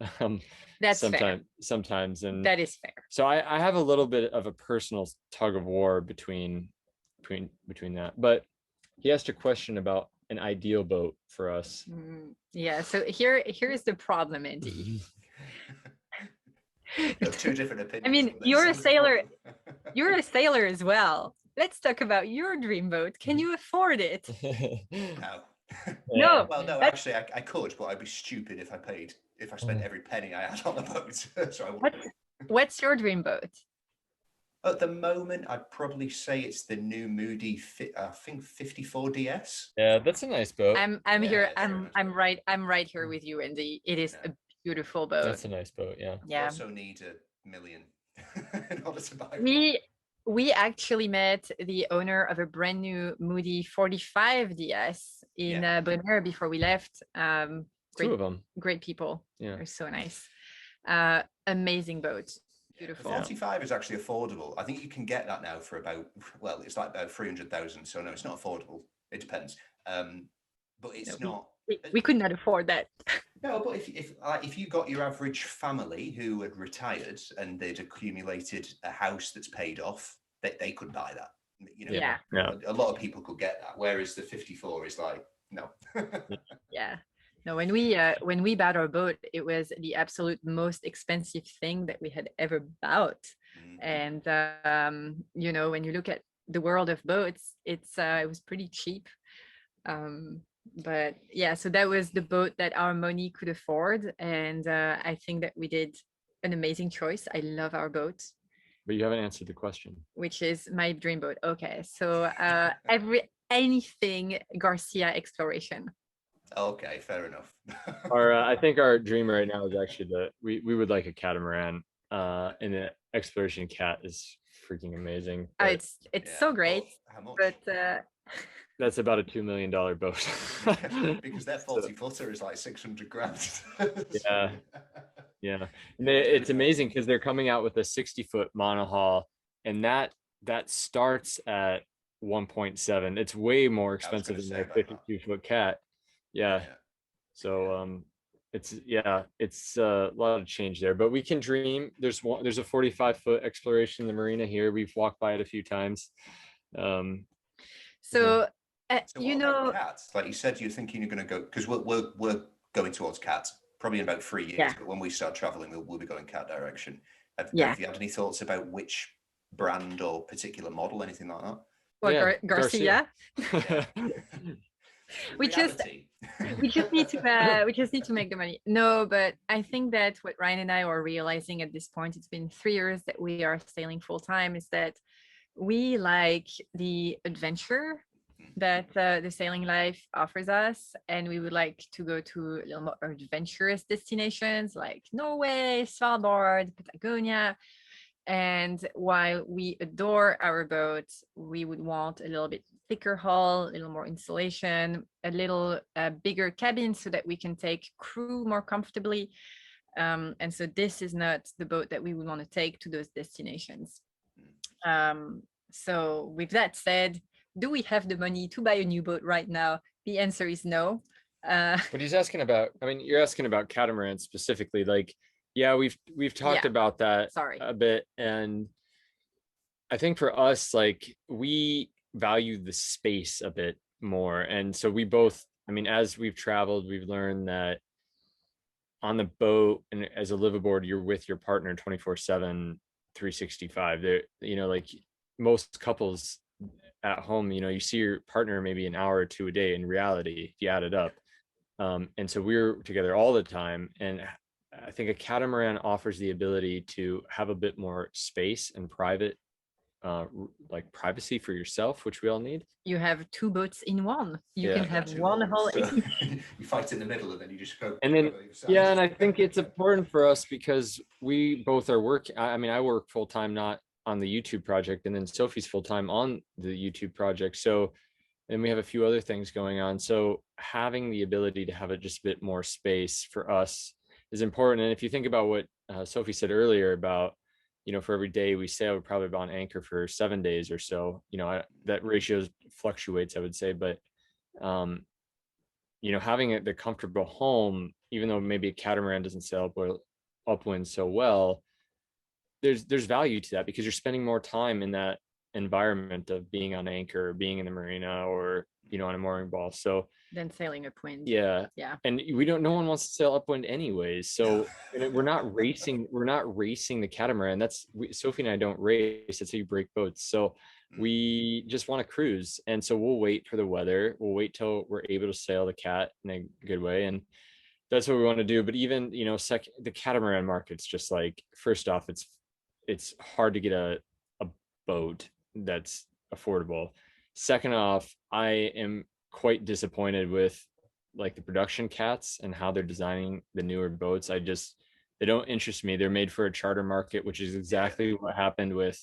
That's fair. Sometimes, and that is fair. So I have a little bit of a personal tug of war between that. But he asked a question about an ideal boat for us. Yeah. So here is the problem, Andy. Two different opinions. I mean, you're a sailor. You're a sailor as well. Let's talk about your dream boat. Can you afford it? No. No. Well, no, actually, I could, but I'd be stupid if I spent every penny I had on the boat. So I wouldn't. What's your dream boat? At the moment, I'd probably say it's the new Moody, I think 54DS. Yeah, that's a nice boat. I'm here. I'm right here with you, Andy. It is a beautiful boat. That's a nice boat. Yeah. You also need $1 million in order to buy one. We actually met the owner of a brand new Moody 45DS in Bonaire before we left. Two of them. Great people. Yeah. They're so nice. Amazing boat. Beautiful. The 45 is actually affordable. I think you can get that now for it's like about 300,000. So no, it's not affordable. It depends. But it's not. We could not afford that. No, but if you got your average family who had retired and they'd accumulated a house that's paid off, they could buy that. You know, a lot of people could get that. Whereas the 54 is like, no. Yeah. No, when we bought our boat, it was the absolute most expensive thing that we had ever bought. And you know, when you look at the world of boats, it was pretty cheap. But yeah, so that was the boat that our money could afford, and I think that we did an amazing choice. I love our boat. But you haven't answered the question. Which is my dream boat. Okay, so anything Garcia exploration. Okay, fair enough. I think our dream right now is actually we would like a catamaran. And the exploration cat is freaking amazing. It's so great. How much? But that's about a $2 million boat. Because that 40-footer is like 600 grand. Yeah. And it's amazing because they're coming out with a 60-foot monohull, and that starts at 1.7. It's way more expensive than their 52-foot cat. Yeah. So it's a lot of change there, but we can dream. There's a 45-foot exploration in the marina here. We've walked by it a few times. So you know, cats, like you said, you're thinking you're going to go, because we're going towards cats probably in about 3 years. Yeah. But when we start traveling, we'll be going cat direction. Have you had any thoughts about which brand or particular model, anything like that? What, Yeah, Garcia? Yeah. we just need to make the money. No, but I think that what Ryan and I are realizing at this point, it's been 3 years that we are sailing full time, is that we like the adventure that the sailing life offers us, and we would like to go to a little more adventurous destinations like Norway, Svalbard, Patagonia. And while we adore our boat, we would want a little bit thicker hull, a little more insulation, a little bigger cabin so that we can take crew more comfortably. And so this is not the boat that we would want to take to those destinations. So with that said, do we have the money to buy a new boat right now? The answer is no. But he's asking about, I mean, you're asking about catamarans specifically. Like, yeah, we've talked about that a bit. And I think for us, like, we value the space a bit more. And so we both, I mean, as we've traveled, we've learned that on the boat and as a liveaboard, you're with your partner 24/7, 365. There, you know, like most couples at home, you know, you see your partner maybe an hour or two a day in reality, if you add it up. And so we're together all the time. And I think a catamaran offers the ability to have a bit more space and private, like privacy for yourself, which we all need. You have two boats in one. You can have one whole. You fight in the middle and then you just go. And then, yeah, and I think it's important for us because we both are working. I mean, I work full time, not on the YouTube project, and then Sophie's full time on the YouTube project. So, and we have a few other things going on. So having the ability to have it just a bit more space for us is important. And if you think about what Sophie said earlier about, you know, for every day we sail, we're probably on anchor for 7 days or so, you know, that ratio fluctuates, I would say, but, you know, having the comfortable home, even though maybe a catamaran doesn't sail upwind so well, there's value to that because you're spending more time in that environment of being on anchor, being in the marina, or, you know, on a mooring ball. So then sailing upwind. Yeah. And no one wants to sail upwind anyways. So we're not racing the catamaran. Sophie and I don't race. That's how you break boats. So we just want to cruise. And so we'll wait for the weather. We'll wait till we're able to sail the cat in a good way. And that's what we want to do. But even, you know, the catamaran market's just like, first off, it's hard to get a boat that's affordable. Second off, I am quite disappointed with like the production cats and how they're designing the newer boats. They don't interest me. They're made for a charter market, which is exactly what happened with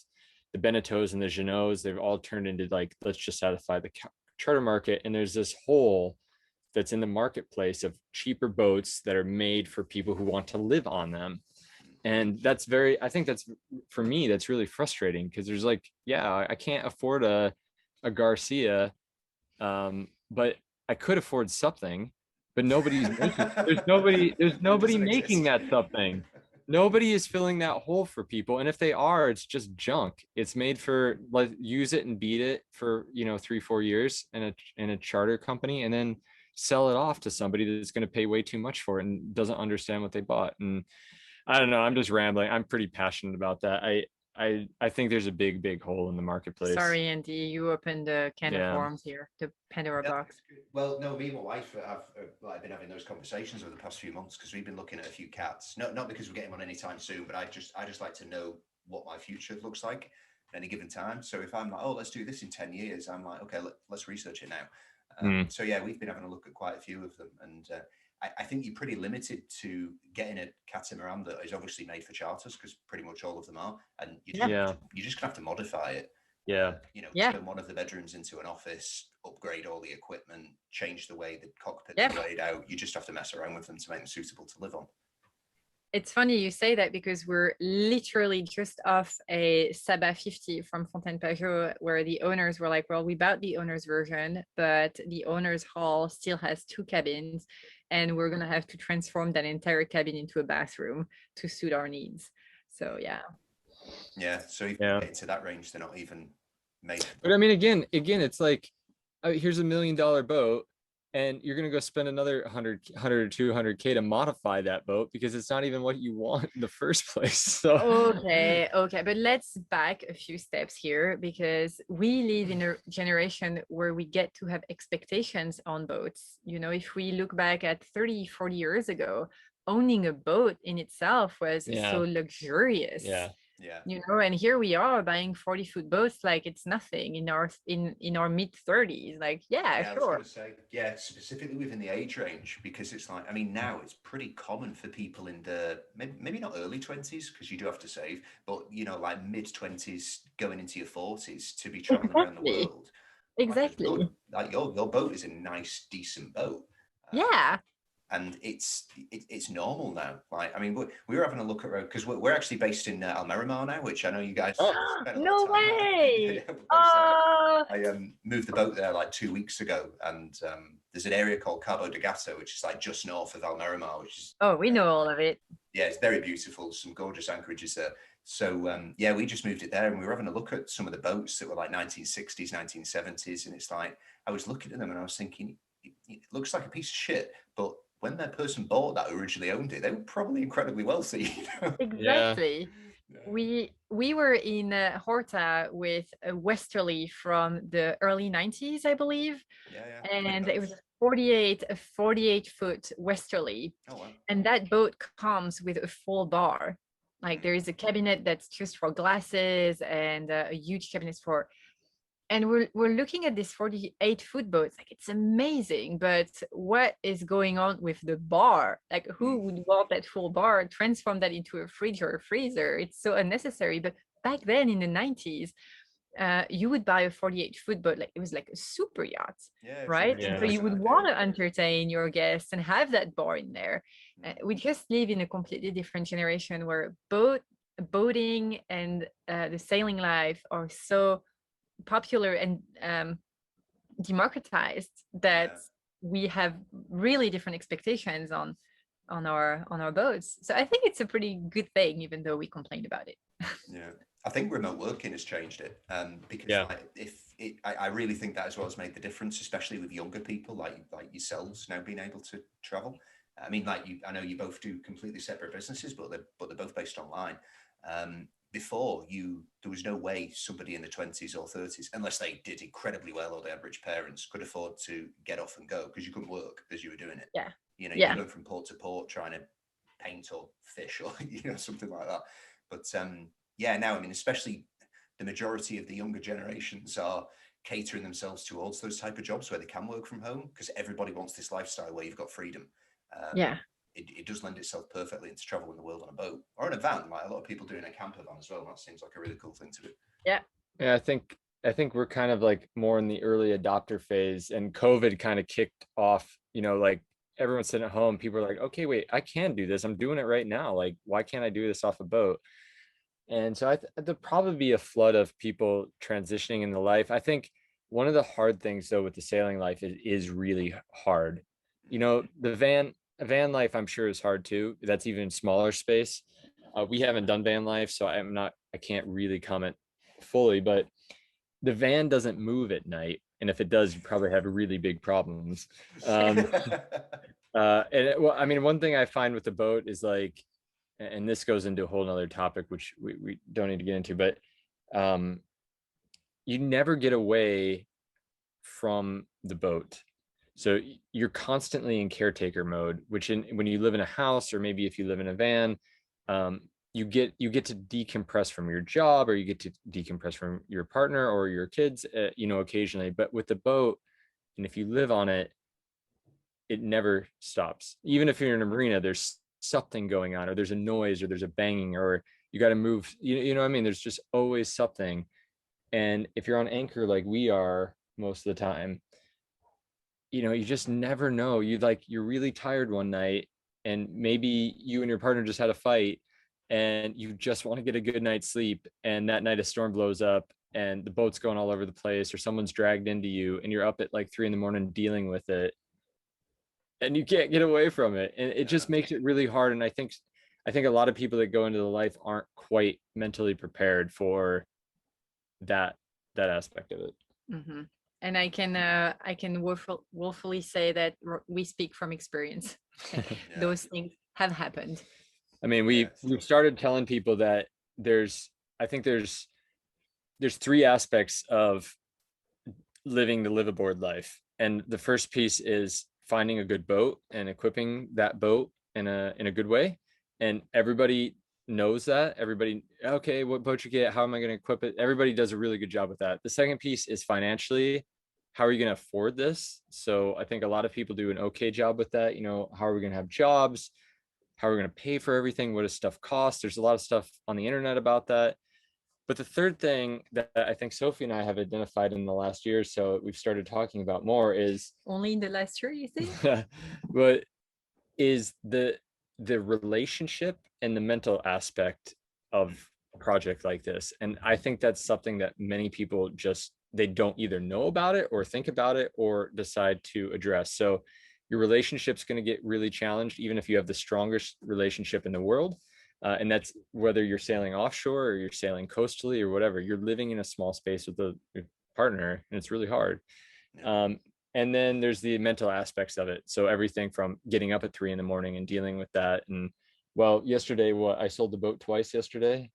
the Benneteaus and the Jeanneaus. They've all turned into like, let's just satisfy the charter market. And there's this hole that's in the marketplace of cheaper boats that are made for people who want to live on them. And I think that's, for me, that's really frustrating because there's like, yeah, I can't afford a Garcia, but I could afford something, but there's nobody making that something. Nobody is filling that hole for people. And if they are, it's just junk. It's made for, like, use it and beat it for, you know, 3-4 years in a charter company, and then sell it off to somebody that's going to pay way too much for it and doesn't understand what they bought. And I don't know, I'm just rambling. I'm pretty passionate about that. I think there's a big hole in the marketplace. Sorry, Andy, you opened the can of worms here, the Pandora box. Well, no, me and my wife have been having those conversations over the past few months because we've been looking at a few cats. Not because we're getting one anytime soon, but I just like to know what my future looks like at any given time. So if I'm like, oh, let's do this in 10 years, I'm like, okay, let's research it now. So yeah, we've been having a look at quite a few of them, and I think you're pretty limited to getting a catamaran that is obviously made for charters, because pretty much all of them are, and you're just gonna have to modify it. Turn one of the bedrooms into an office, upgrade all the equipment, change the way the cockpit is laid out. You just have to mess around with them to make them suitable to live on. It's funny you say that because we're literally just off a Saba 50 from Fontaine Pajot, where the owners were like, well, we bought the owner's version, but the owner's hall still has 2 cabins, and we're going to have to transform that entire cabin into a bathroom to suit our needs. So, yeah. Yeah. So if you get into that range, they're not even made. But I mean, again, it's like, here's $1 million boat. and you're going to go spend another 100 or 200K to modify that boat because it's not even what you want in the first place. So Okay, but let's back a few steps here, because we live in a generation where we get to have expectations on boats. You know, if we look back at 30-40 years ago, owning a boat in itself was so luxurious. Yeah. You know, and here we are buying 40-foot boats like it's nothing in our mid-30s. Like, I was sure. going to say, specifically within the age range, because it's like, I mean, now it's pretty common for people in the maybe not early 20s, because you do have to save, but you know, like mid 20s going into your 40s to be traveling around the world. Exactly. Like your boat is a nice, decent boat. Yeah. And it's normal now. Like, I mean, we were having a look at road because we're actually based in Almerimar now, which I know you guys spent a lot No of time way. I moved the boat there like 2 weeks ago, and there's an area called Cabo de Gata, which is like just north of Almerimar, which is we know all of it. Yeah, it's very beautiful. Some gorgeous anchorages there. So we just moved it there, and we were having a look at some of the boats that were like 1960s, 1970s, and it's like I was looking at them and I was thinking, it looks like a piece of shit, but when that person bought that, originally owned it, they were probably incredibly wealthy. You know? Exactly. Yeah. We were in Horta with a westerly from the early 90s, I believe. And it was a 48-foot westerly. Oh, wow. And that boat comes with a full bar. Like there is a cabinet that's just for glasses and a huge cabinet for. And we're looking at this 48-foot boat. It's like, it's amazing, but what is going on with the bar? Like, who would want that full bar, transform that into a fridge or a freezer? It's so unnecessary. But back then in the 90s, you would buy a 48-foot boat, like it was like a super yacht, right? And so you would want to entertain your guests and have that bar in there. We just live in a completely different generation where boating and the sailing life are so popular and democratized that we have really different expectations on our boats. So I think it's a pretty good thing, even though we complained about it. I think remote working has changed it, because I really think that as well has made the difference, especially with younger people like yourselves now being able to travel. I mean, I know you both do completely separate businesses, but they're both based online. Before, there was no way somebody in the 20s or 30s, unless they did incredibly well or they had rich parents, could afford to get off and go, because you couldn't work as you were doing it. You're going from port to port trying to paint or fish or something like that. But now, I mean, especially the majority of the younger generations are catering themselves towards those type of jobs where they can work from home, because everybody wants this lifestyle where you've got freedom. It does lend itself perfectly into traveling the world on a boat or in a van, like a lot of people do in a camper van as well. That seems like a really cool thing to do. Yeah, I think we're kind of like more in the early adopter phase, and COVID kind of kicked off, like everyone's sitting at home, people are like, okay, wait, I can do this, I'm doing it right now, like why can't I do this off a boat? And so there'll probably be a flood of people transitioning into life. I think one of the hard things though with the sailing life is really hard. The van life, I'm sure, is hard too. That's even smaller space. We haven't done van life, so I can't really comment fully, but the van doesn't move at night. And if it does, you probably have really big problems. One thing I find with the boat is like, and this goes into a whole nother topic, which we don't need to get into, but you never get away from the boat. So you're constantly in caretaker mode, which when you live in a house, or maybe if you live in a van, you get to decompress from your job, or you get to decompress from your partner or your kids, occasionally. But with the boat, and if you live on it, it never stops. Even if you're in a marina, there's something going on, or there's a noise, or there's a banging, or you got to move. You know what I mean? There's just always something. And if you're on anchor like we are most of the time, you just never know. You're really tired one night, and maybe you and your partner just had a fight, and you just want to get a good night's sleep, and that night a storm blows up and the boat's going all over the place, or someone's dragged into you, and you're up at like 3 a.m. dealing with it, and you can't get away from it, and it just makes it really hard. And I think a lot of people that go into the life aren't quite mentally prepared for that aspect of it. Mm-hmm. And I can woefully say that we speak from experience. Those things have happened. I mean, we've started telling people that I think there's 3 aspects of living the liveaboard life. And the first piece is finding a good boat and equipping that boat in a good way. And everybody knows that. Everybody, okay, what boat you get? How am I going to equip it? Everybody does a really good job with that. The second piece is financially. How are you going to afford this? So I think a lot of people do an okay job with that. You know, how are we going to have jobs? How are we going to pay for everything? What does stuff cost? There's a lot of stuff on the internet about that. But the third thing that I think Sophie and I have identified in the last year or so, we've started talking about more is only in the last year, you think? But is the relationship and the mental aspect of a project like this. And I think that's something that many people they don't either know about it or think about it or decide to address. So your relationship's going to get really challenged, even if you have the strongest relationship in the world. And that's whether you're sailing offshore or you're sailing coastally or whatever. You're living in a small space with your partner, and it's really hard. And then there's the mental aspects of it. So everything from getting up at 3 a.m. and dealing with that. And well, yesterday, I sold the boat twice yesterday.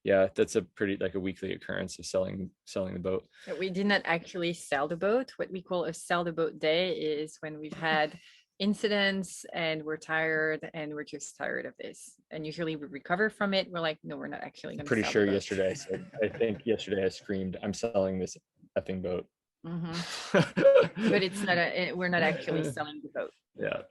Yeah, that's a pretty like a weekly occurrence of selling the boat. We did not actually sell the boat. What we call a sell the boat day is when we've had incidents and we're tired and we're just tired of this. And usually we recover from it. We're like, no, we're not actually going to. Pretty sure yesterday. So I think yesterday I screamed, "I'm selling this effing boat." But we're not actually selling the boat. Yeah.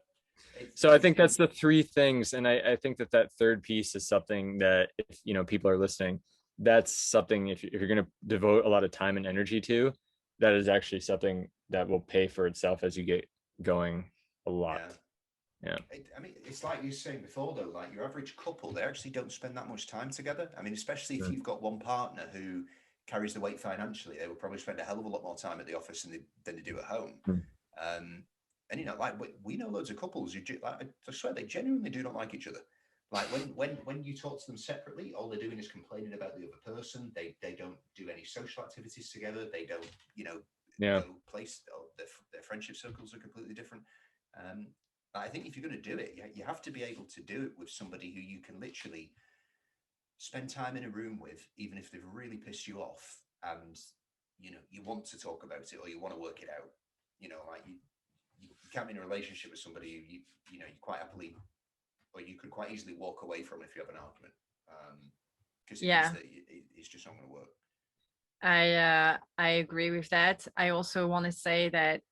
So I think that's the 3 things. And I think that third piece is something that if, people are listening, that's something if you're going to devote a lot of time and energy to, that is actually something that will pay for itself as you get going a lot. Yeah. I mean, it's like you were saying before, though, like your average couple, they actually don't spend that much time together. I mean, especially if you've got one partner who carries the weight financially, they will probably spend a hell of a lot more time at the office than they do at home. And like we know loads of couples who I swear they genuinely do not like each other. Like when you talk to them separately, all they're doing is complaining about the other person. They don't do any social activities together. They don't go place. Their friendship circles are completely different. I think if you're going to do it, you have to be able to do it with somebody who you can literally spend time in a room with, even if they've really pissed you off, and you want to talk about it or you want to work it out. Like you can't be in a relationship with somebody who you quite happily, or you could quite easily walk away from if you have an argument, because it's just not going to work. I agree with that. I also want to say that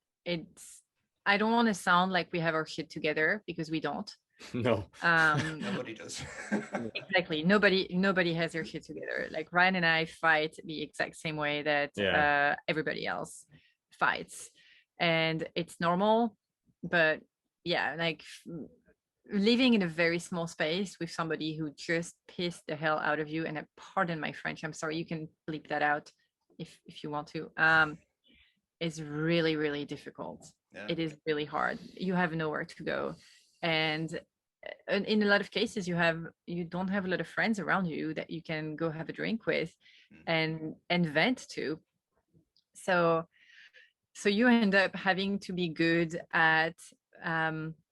I don't want to sound like we have our shit together, because we don't. No. Nobody does. Exactly. Nobody has their shit together. Like Ryan and I fight the exact same way that everybody else fights. And it's normal. But yeah, like living in a very small space with somebody who just pissed the hell out of you, and pardon my French, I'm sorry, you can bleep that out if you want to, is really, really difficult. It is really hard. You have nowhere to go, and in a lot of cases you don't have a lot of friends around you that you can go have a drink with and vent to. So you end up having to be good at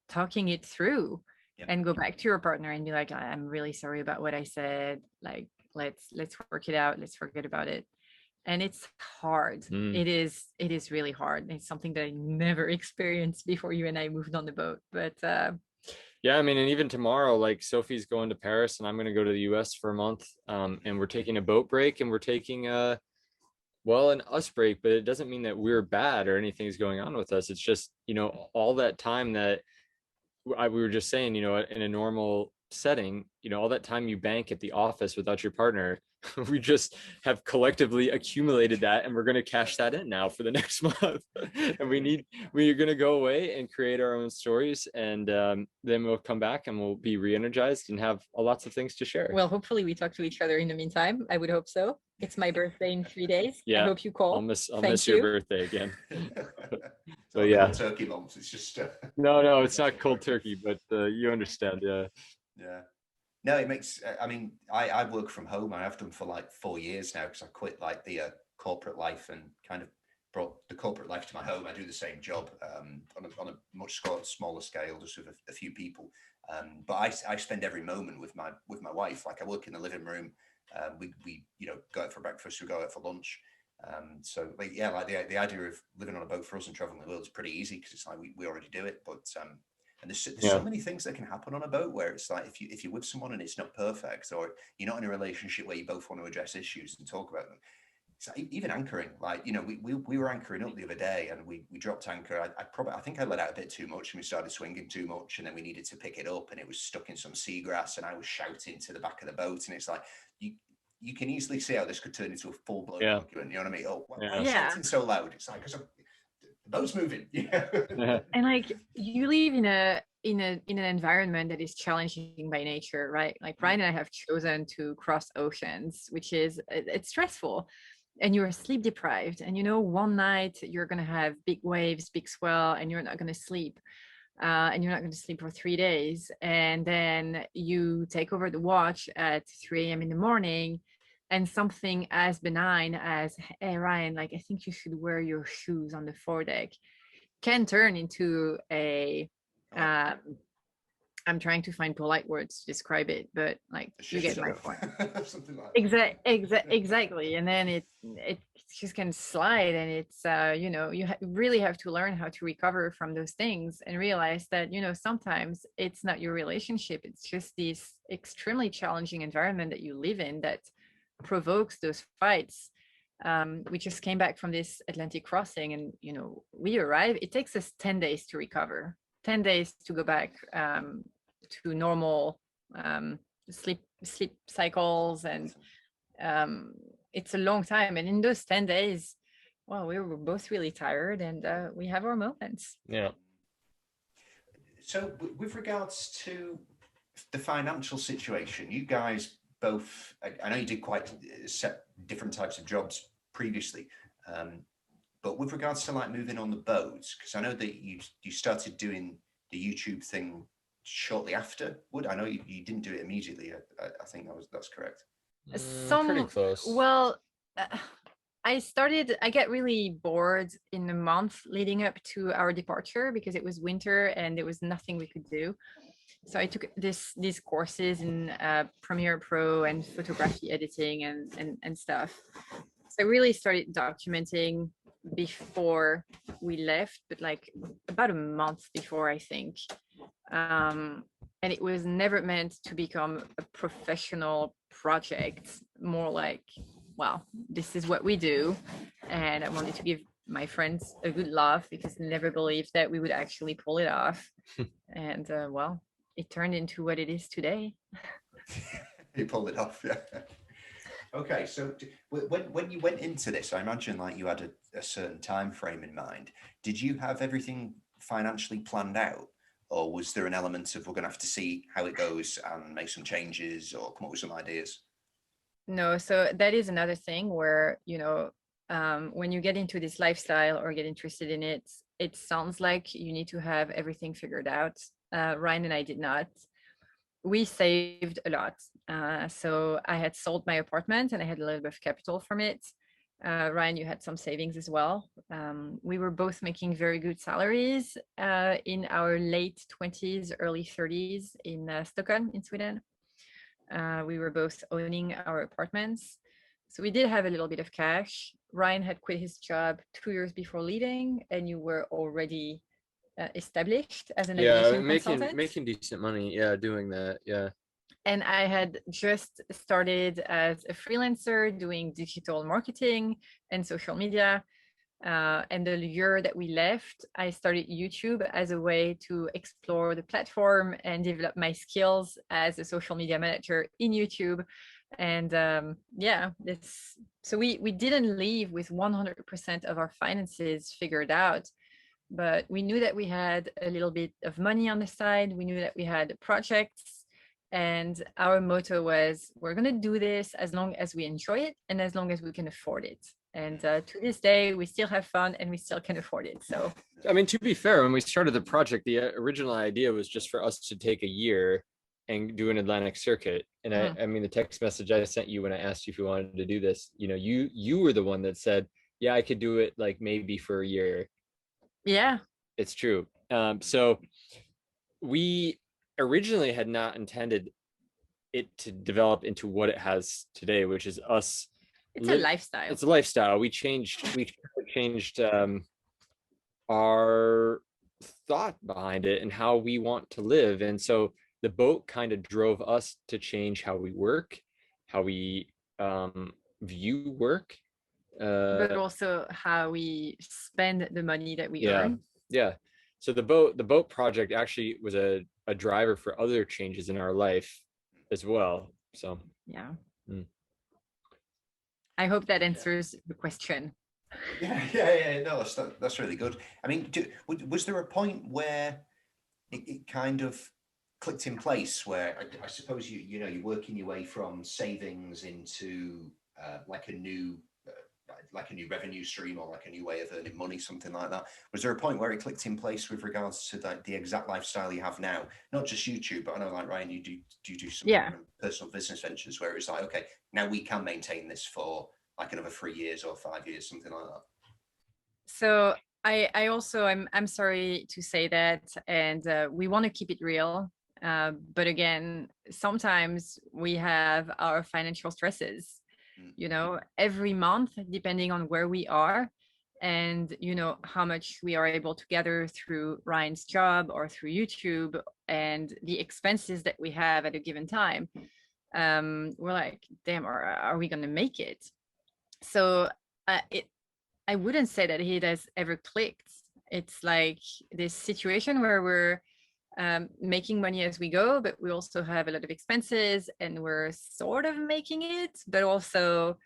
talking it through and go back to your partner and be like, I'm really sorry about what I said, like let's work it out, let's forget about it. And it's hard. It is really hard. It's something that I never experienced before you and I moved on the boat. But yeah, I mean, and even tomorrow, like Sophie's going to Paris and I'm going to go to the US for a month, and we're taking a boat break, and we're taking an us break, but it doesn't mean that we're bad or anything is going on with us. It's just, all that time that we were just saying, in a normal setting, all that time you bank at the office without your partner, we just have collectively accumulated that, and we're going to cash that in now for the next month. And we're going to go away and create our own stories, and then we'll come back and we'll be re-energized and have lots of things to share. Well, hopefully we talk to each other in the meantime. I would hope so. It's my birthday in 3 days. Yeah, I hope you call. I'll miss your birthday again. So yeah, turkey lumps. It's just no, it's not cold turkey, but you understand. Yeah. No, it makes. I mean, I work from home. I have done for like 4 years now, because I quit like the corporate life and kind of brought the corporate life to my home. I do the same job on a much smaller scale, just with a few people. But I spend every moment with my wife. Like I work in the living room. We go out for breakfast. We go out for lunch. So like the idea of living on a boat for us and traveling the world is pretty easy because it's like we already do it. But and there's so many things that can happen on a boat where it's like if you're with someone and it's not perfect, or you're not in a relationship where you both want to address issues and talk about them. So even anchoring, like we were anchoring up the other day and we dropped anchor. I think I let out a bit too much and we started swinging too much, and then we needed to pick it up and it was stuck in some seagrass and I was shouting to the back of the boat, and it's like you can easily see how this could turn into a full-blown argument. You know what I mean? Oh, why are you shouting so loud? It's like because the boat's moving. And like you live in an environment that is challenging by nature, right? Like Ryan and I have chosen to cross oceans, which is it's stressful, and you're sleep deprived, and one night you're going to have big waves, big swell, and you're not going to sleep, and you're not going to sleep for 3 days, and then you take over the watch at 3 a.m. in the morning, and something as benign as, hey Ryan, like I think you should wear your shoes on the foredeck, can turn into a I'm trying to find polite words to describe it, but like you get my point. Something like Exactly. And then it just can slide, and it's you really have to learn how to recover from those things and realize that sometimes it's not your relationship, it's just this extremely challenging environment that you live in that provokes those fights. We just came back from this Atlantic crossing, and we arrive, it takes us 10 days to recover, 10 days to go back to normal sleep cycles, and it's a long time. And in those 10 days, well, we were both really tired, and we have our moments. So with regards to the financial situation, you guys both, I know you did quite different types of jobs previously, but with regards to like moving on the boats, because I know that you started doing the YouTube thing shortly after. I know you didn't do it immediately. I think that's correct. Pretty close. Well, I get really bored in the month leading up to our departure because it was winter and there was nothing we could do. So I took these courses in Premiere Pro and photography editing and stuff. So I really started documenting before we left, but like about a month before, I think. And it was never meant to become a professional project, more like, well, this is what we do. And I wanted to give my friends a good laugh because they never believed that we would actually pull it off. And well, it turned into what it is today. You pulled it off, yeah. Okay, so when you went into this, I imagine like you had a certain time frame in mind. Did you have everything financially planned out, or was there an element of we're going to have to see how it goes and make some changes or come up with some ideas? No, so that is another thing where when you get into this lifestyle or get interested in it, it sounds like you need to have everything figured out. Ryan and I did not. We saved a lot. So I had sold my apartment and I had a little bit of capital from it. Ryan, you had some savings as well. We were both making very good salaries in our late 20s, early 30s in Stockholm in Sweden. We were both owning our apartments. So we did have a little bit of cash. Ryan had quit his job 2 years before leaving, and you were already established as an aviation consultant. making decent money, doing that, And I had just started as a freelancer doing digital marketing and social media. And the year that we left, I started YouTube as a way to explore the platform and develop my skills as a social media manager in YouTube. And so we didn't leave with 100% of our finances figured out, but we knew that we had a little bit of money on the side. We knew that we had projects, and our motto was, we're going to do this as long as we enjoy it and as long as we can afford it. And to this day, we still have fun and we still can afford it. So, I mean, to be fair, when we started the project, the original idea was just for us to take a year and do an Atlantic circuit. And I mean, the text message I sent you when I asked you if you wanted to do this, you were the one that said, yeah, I could do it like maybe for a year. Yeah. It's true. So we originally had not intended it to develop into what it has today, which is us. It's a lifestyle. It's a lifestyle. We changed our thought behind it and how we want to live. And so the boat kind of drove us to change how we work, how we view work. But also how we spend the money that we earn. Yeah. So the boat project actually was a driver for other changes in our life as well. So yeah. I hope that answers the question. Yeah. No, that's really good. I mean, was there a point where it kind of clicked in place where I suppose you're working your way from savings into like a new revenue stream or like a new way of earning money, something like that? Was there a point where it clicked in place with regards to the exact lifestyle you have now? Not just YouTube, but I know, like Ryan, you do some personal business ventures where it's like, okay, now we can maintain this for like another 3 years or 5 years, something like that. So I also, I'm sorry to say that, and we want to keep it real. But again, sometimes we have our financial stresses, every month, depending on where we are and, how much we are able to gather through Ryan's job or through YouTube and the expenses that we have at a given time. We're like, damn, are we going to make it? So I wouldn't say that it has ever clicked. It's like this situation where we're making money as we go, but we also have a lot of expenses and we're sort of making it, but also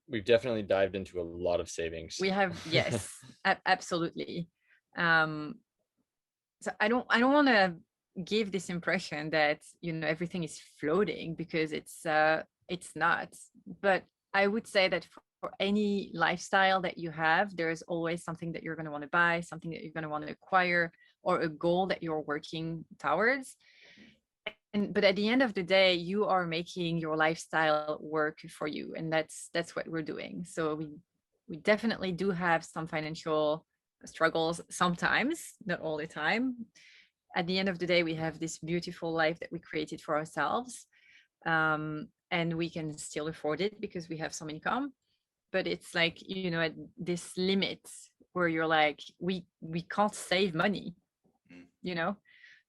we've definitely dived into a lot of savings. We have, yes, absolutely. So I don't want to give this impression that everything is floating, because it's not. But I would say that for any lifestyle that you have, there's always something that you're going to want to buy, something that you're going to want to acquire, or a goal that you're working towards. But at the end of the day, you are making your lifestyle work for you, and that's what we're doing. So we definitely do have some financial struggles sometimes, not all the time. At the end of the day, we have this beautiful life that we created for ourselves, and we can still afford it because we have some income. But it's like, at this limit where you're like, we can't save money,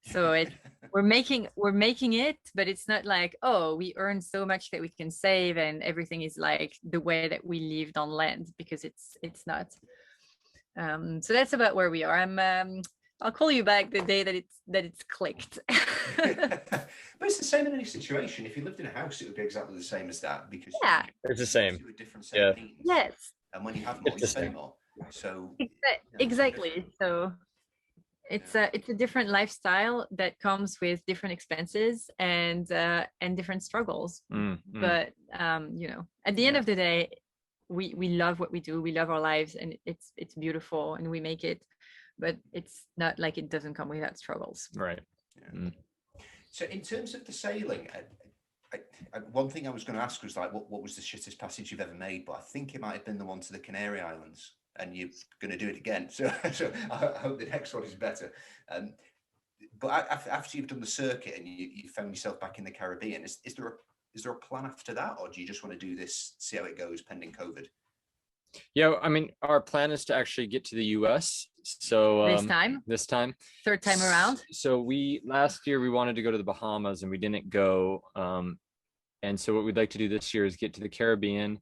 so we're making it, but it's not like, oh, we earn so much that we can save and everything is like the way that we lived on land, because it's not. So that's about where we are. I'll call you back the day that it's clicked. But it's the same in any situation. If you lived in a house, it would be exactly the same as that, because it's the same. To a different set of needs. Yes. And when you have more, you spend more. So exactly. So it's a different lifestyle that comes with different expenses and different struggles. But at the end of the day, we love what we do. We love our lives, and it's beautiful, and we make it. But it's not like it doesn't come without struggles. Right. Yeah. So in terms of the sailing, one thing I was going to ask was like, what was the shittest passage you've ever made? But I think it might have been the one to the Canary Islands, and you're going to do it again. So I hope the next one is better. But after you've done the circuit and you found yourself back in the Caribbean, is there a plan after that, or do you just want to do this, see how it goes pending COVID? Yeah, I mean, our plan is to actually get to the US. So this time, third time around. So last year we wanted to go to the Bahamas and we didn't go. And so what we'd like to do this year is get to the Caribbean,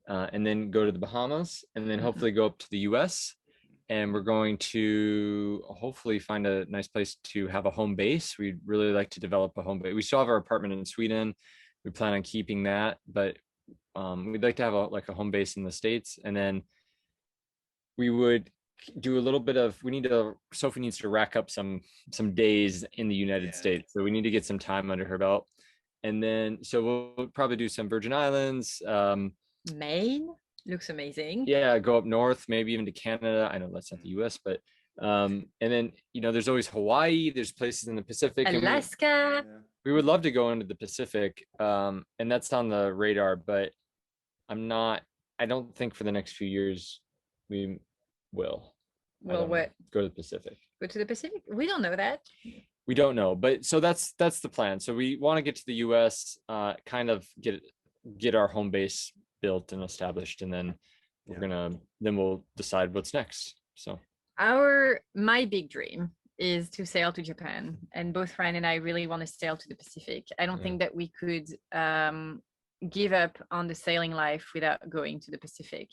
and then go to the Bahamas, and then hopefully go up to the US. And we're going to hopefully find a nice place to have a home base. We'd really like to develop a home base. We still have our apartment in Sweden. We plan on keeping that, but we'd like to have a home base in the States. And then we would do a little bit of, Sophie needs to rack up some days in the United States. So we need to get some time under her belt. And then, so we'll probably do some Virgin Islands. Maine looks amazing. Yeah, go up north, maybe even to Canada. I know that's not the US, but and then there's always Hawaii. There's places in the Pacific, Alaska. We would love to go into the Pacific, and that's on the radar, but I'm not I don't think for the next few years we will. I Well, don't know. what? Go to the Pacific. Go to the Pacific? We don't know that. We don't know, but so that's the plan. So we want to get to the US, kind of get our home base built and established, and then we'll decide what's next. So My big dream is to sail to Japan, and both Ryan and I really want to sail to the Pacific. I don't think that we could give up on the sailing life without going to the Pacific,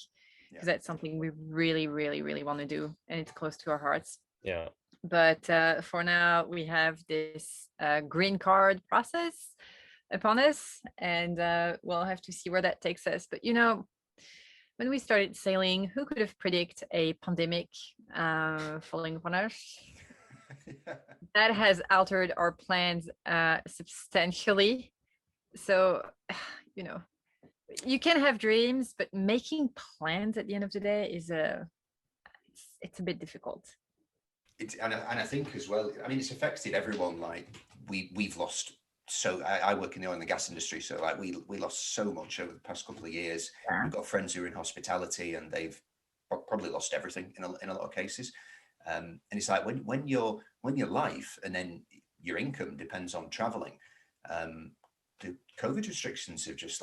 because that's something we really, really, really want to do, and it's close to our hearts. Yeah. But for now, we have this green card process upon us, and we'll have to see where that takes us. But when we started sailing, who could have predicted a pandemic falling upon us? That has altered our plans substantially. So, you can have dreams, but making plans at the end of the day is it's a bit difficult. And I think as well, I mean, it's affected everyone. Like we've lost. So I work in the oil and the gas industry. So like we lost so much over the past couple of years. Yeah. We've got friends who are in hospitality, and they've probably lost everything in a lot of cases. And it's like when your life and then your income depends on traveling, the COVID restrictions have just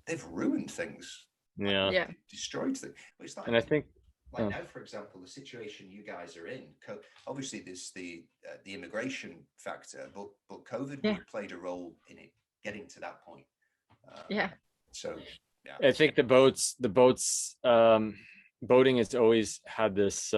they've ruined things. Yeah. Destroyed things. It's like, and I think now, for example, the situation you guys are in, obviously there's the immigration factor, but COVID played a role in it getting to that point. So yeah, I think the boats boating has always had this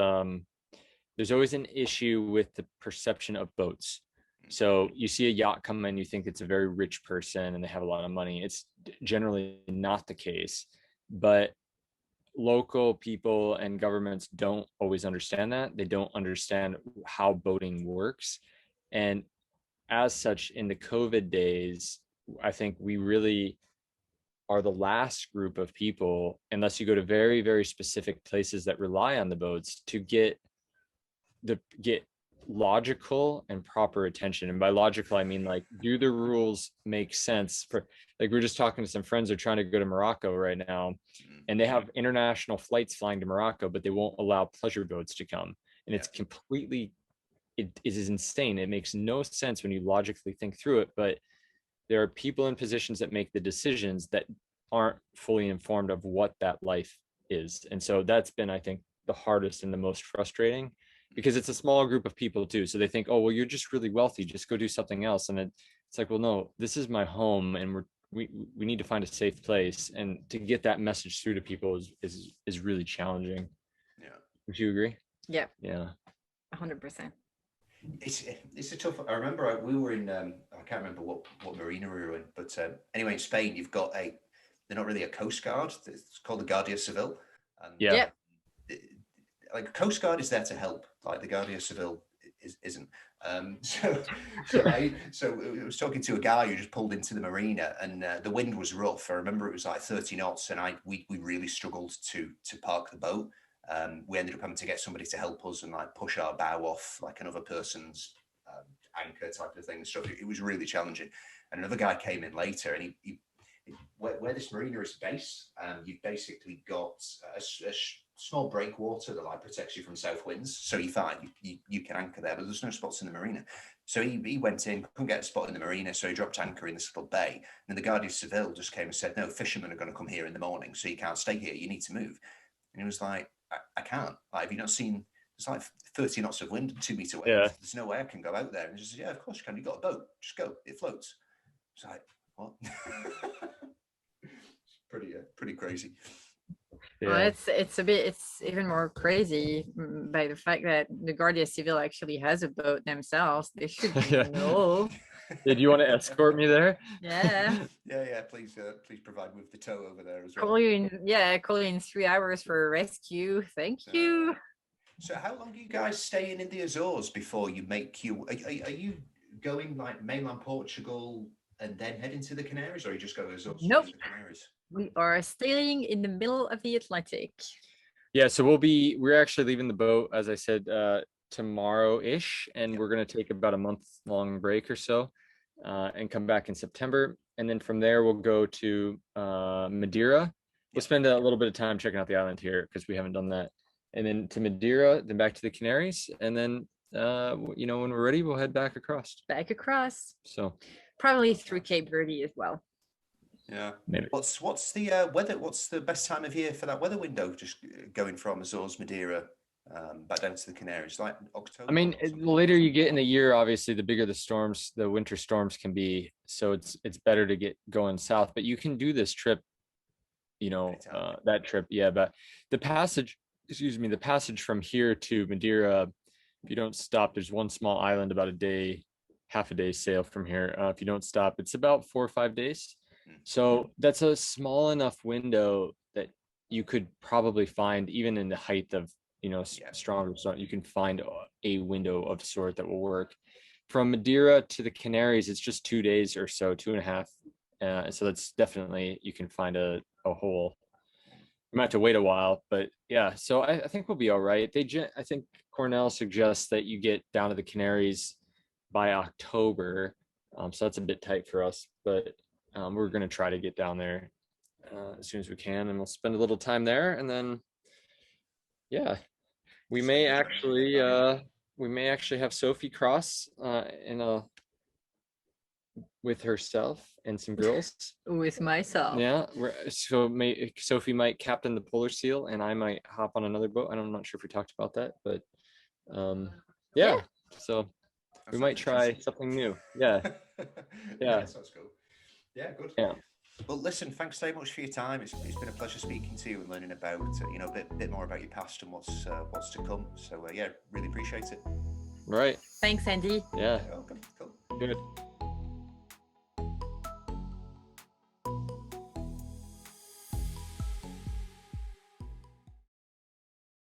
there's always an issue with the perception of boats. So you see a yacht come in, you think it's a very rich person and they have a lot of money. It's generally not the case, but local people and governments don't always understand that. They don't understand how boating works. And as such, in the COVID days, I think we really are the last group of people, unless you go to very, very specific places that rely on the boats, to get logical and proper attention. And by logical, I mean, like, do the rules make sense? For, like, we're just talking to some friends who are trying to go to Morocco right now, and they have international flights flying to Morocco, but they won't allow pleasure boats to come. And it's completely, it is insane. It makes no sense when you logically think through it, but there are people in positions that make the decisions that aren't fully informed of what that life is. And so that's been, I think, the hardest and the most frustrating, because it's a small group of people too. So they think, oh, well, you're just really wealthy, just go do something else. And it's like, well, no, this is my home, and we need to find a safe place. And to get that message through to people is really challenging. Yeah. Would you agree? Yeah. Yeah. 100%. It's a tough. I remember we were in. I can't remember what marina we were in, but anyway, in Spain, you've got they're not really a coast guard. It's called the Guardia Civil. And like, Coast Guard is there to help. Like, the Guardia Civil isn't. So I was talking to a guy who just pulled into the marina, and the wind was rough. I remember it was like 30 knots, and we really struggled to park the boat. We ended up having to get somebody to help us and like push our bow off like another person's anchor type of thing. So it was really challenging. And another guy came in later, and he where this marina is based, you've basically got a small breakwater that like protects you from south winds. So you find you can anchor there, but there's no spots in the marina. So he went in, couldn't get a spot in the marina, so he dropped anchor in this little bay. And the Guardia Civil just came and said, no, fishermen are going to come here in the morning, so you can't stay here, you need to move. And he was like, I can't. Like, have you not seen, it's like 30 knots of wind, 2 meter wave. Yeah. There's no way I can go out there. And he says, yeah, of course you can. You've got a boat. Just go. It floats. It's like, what? It's pretty crazy. Yeah. Well, it's even more crazy by the fact that the Guardia Civil actually has a boat themselves. They should know. Did you want to escort me there? Yeah. Yeah. Please provide with the tow over there as well. Call you in 3 hours for a rescue. Thank you. So how long are you guys staying in the Azores before you make are you going like mainland Portugal and then heading to the Canaries, or you just go to Azores? Nope. To the Canaries? We are sailing in the middle of the Atlantic. Yeah, so we're actually leaving the boat, as I said, tomorrow-ish, and we're going to take about a month-long break or so, and come back in September. And then from there, we'll go to Madeira, we'll spend a little bit of time checking out the island here because we haven't done that, and then to Madeira, then back to the Canaries, and then you know, when we're ready, we'll head back across. So Probably through Cape Verde as well. Yeah. maybe. What's the weather? What's the best time of year for that weather window? Just going from Azores, Madeira, back down to the Canaries, like October. I mean, or something? the later you get in the year, obviously, the bigger the storms, the winter storms can be. So it's better to get going south. But you can do this trip, you know, Anytime. that trip, yeah. But the passage from here to Madeira, if you don't stop, there's one small island about half a day sail from here. If you don't stop, it's about 4 or 5 days. So that's a small enough window that you could probably find, even in the height of, you know, stronger storm, you can find a window of sort that will work. From Madeira to the Canaries, it's just 2 days or so, 2.5. So that's definitely, you can find a hole. You might have to wait a while, but yeah. So I think we'll be all right. I think Cornell suggests that you get down to the Canaries by October. So that's a bit tight for us, but we're going to try to get down there as soon as we can, and we'll spend a little time there, and then yeah, we may actually have Sophie cross with herself and some girls. With myself. Yeah, Sophie might captain the Polysteel, and I might hop on another boat. I'm not sure if we talked about that, but yeah. So we might try something new. Yeah. Yeah, sounds cool. Yeah, good. Yeah. Well, listen, thanks so much for your time. It's been a pleasure speaking to you and learning about you know, a bit more about your past and what's to come. So yeah, really appreciate it. Right. Thanks, Andy. Yeah. You're welcome. Cool. Good.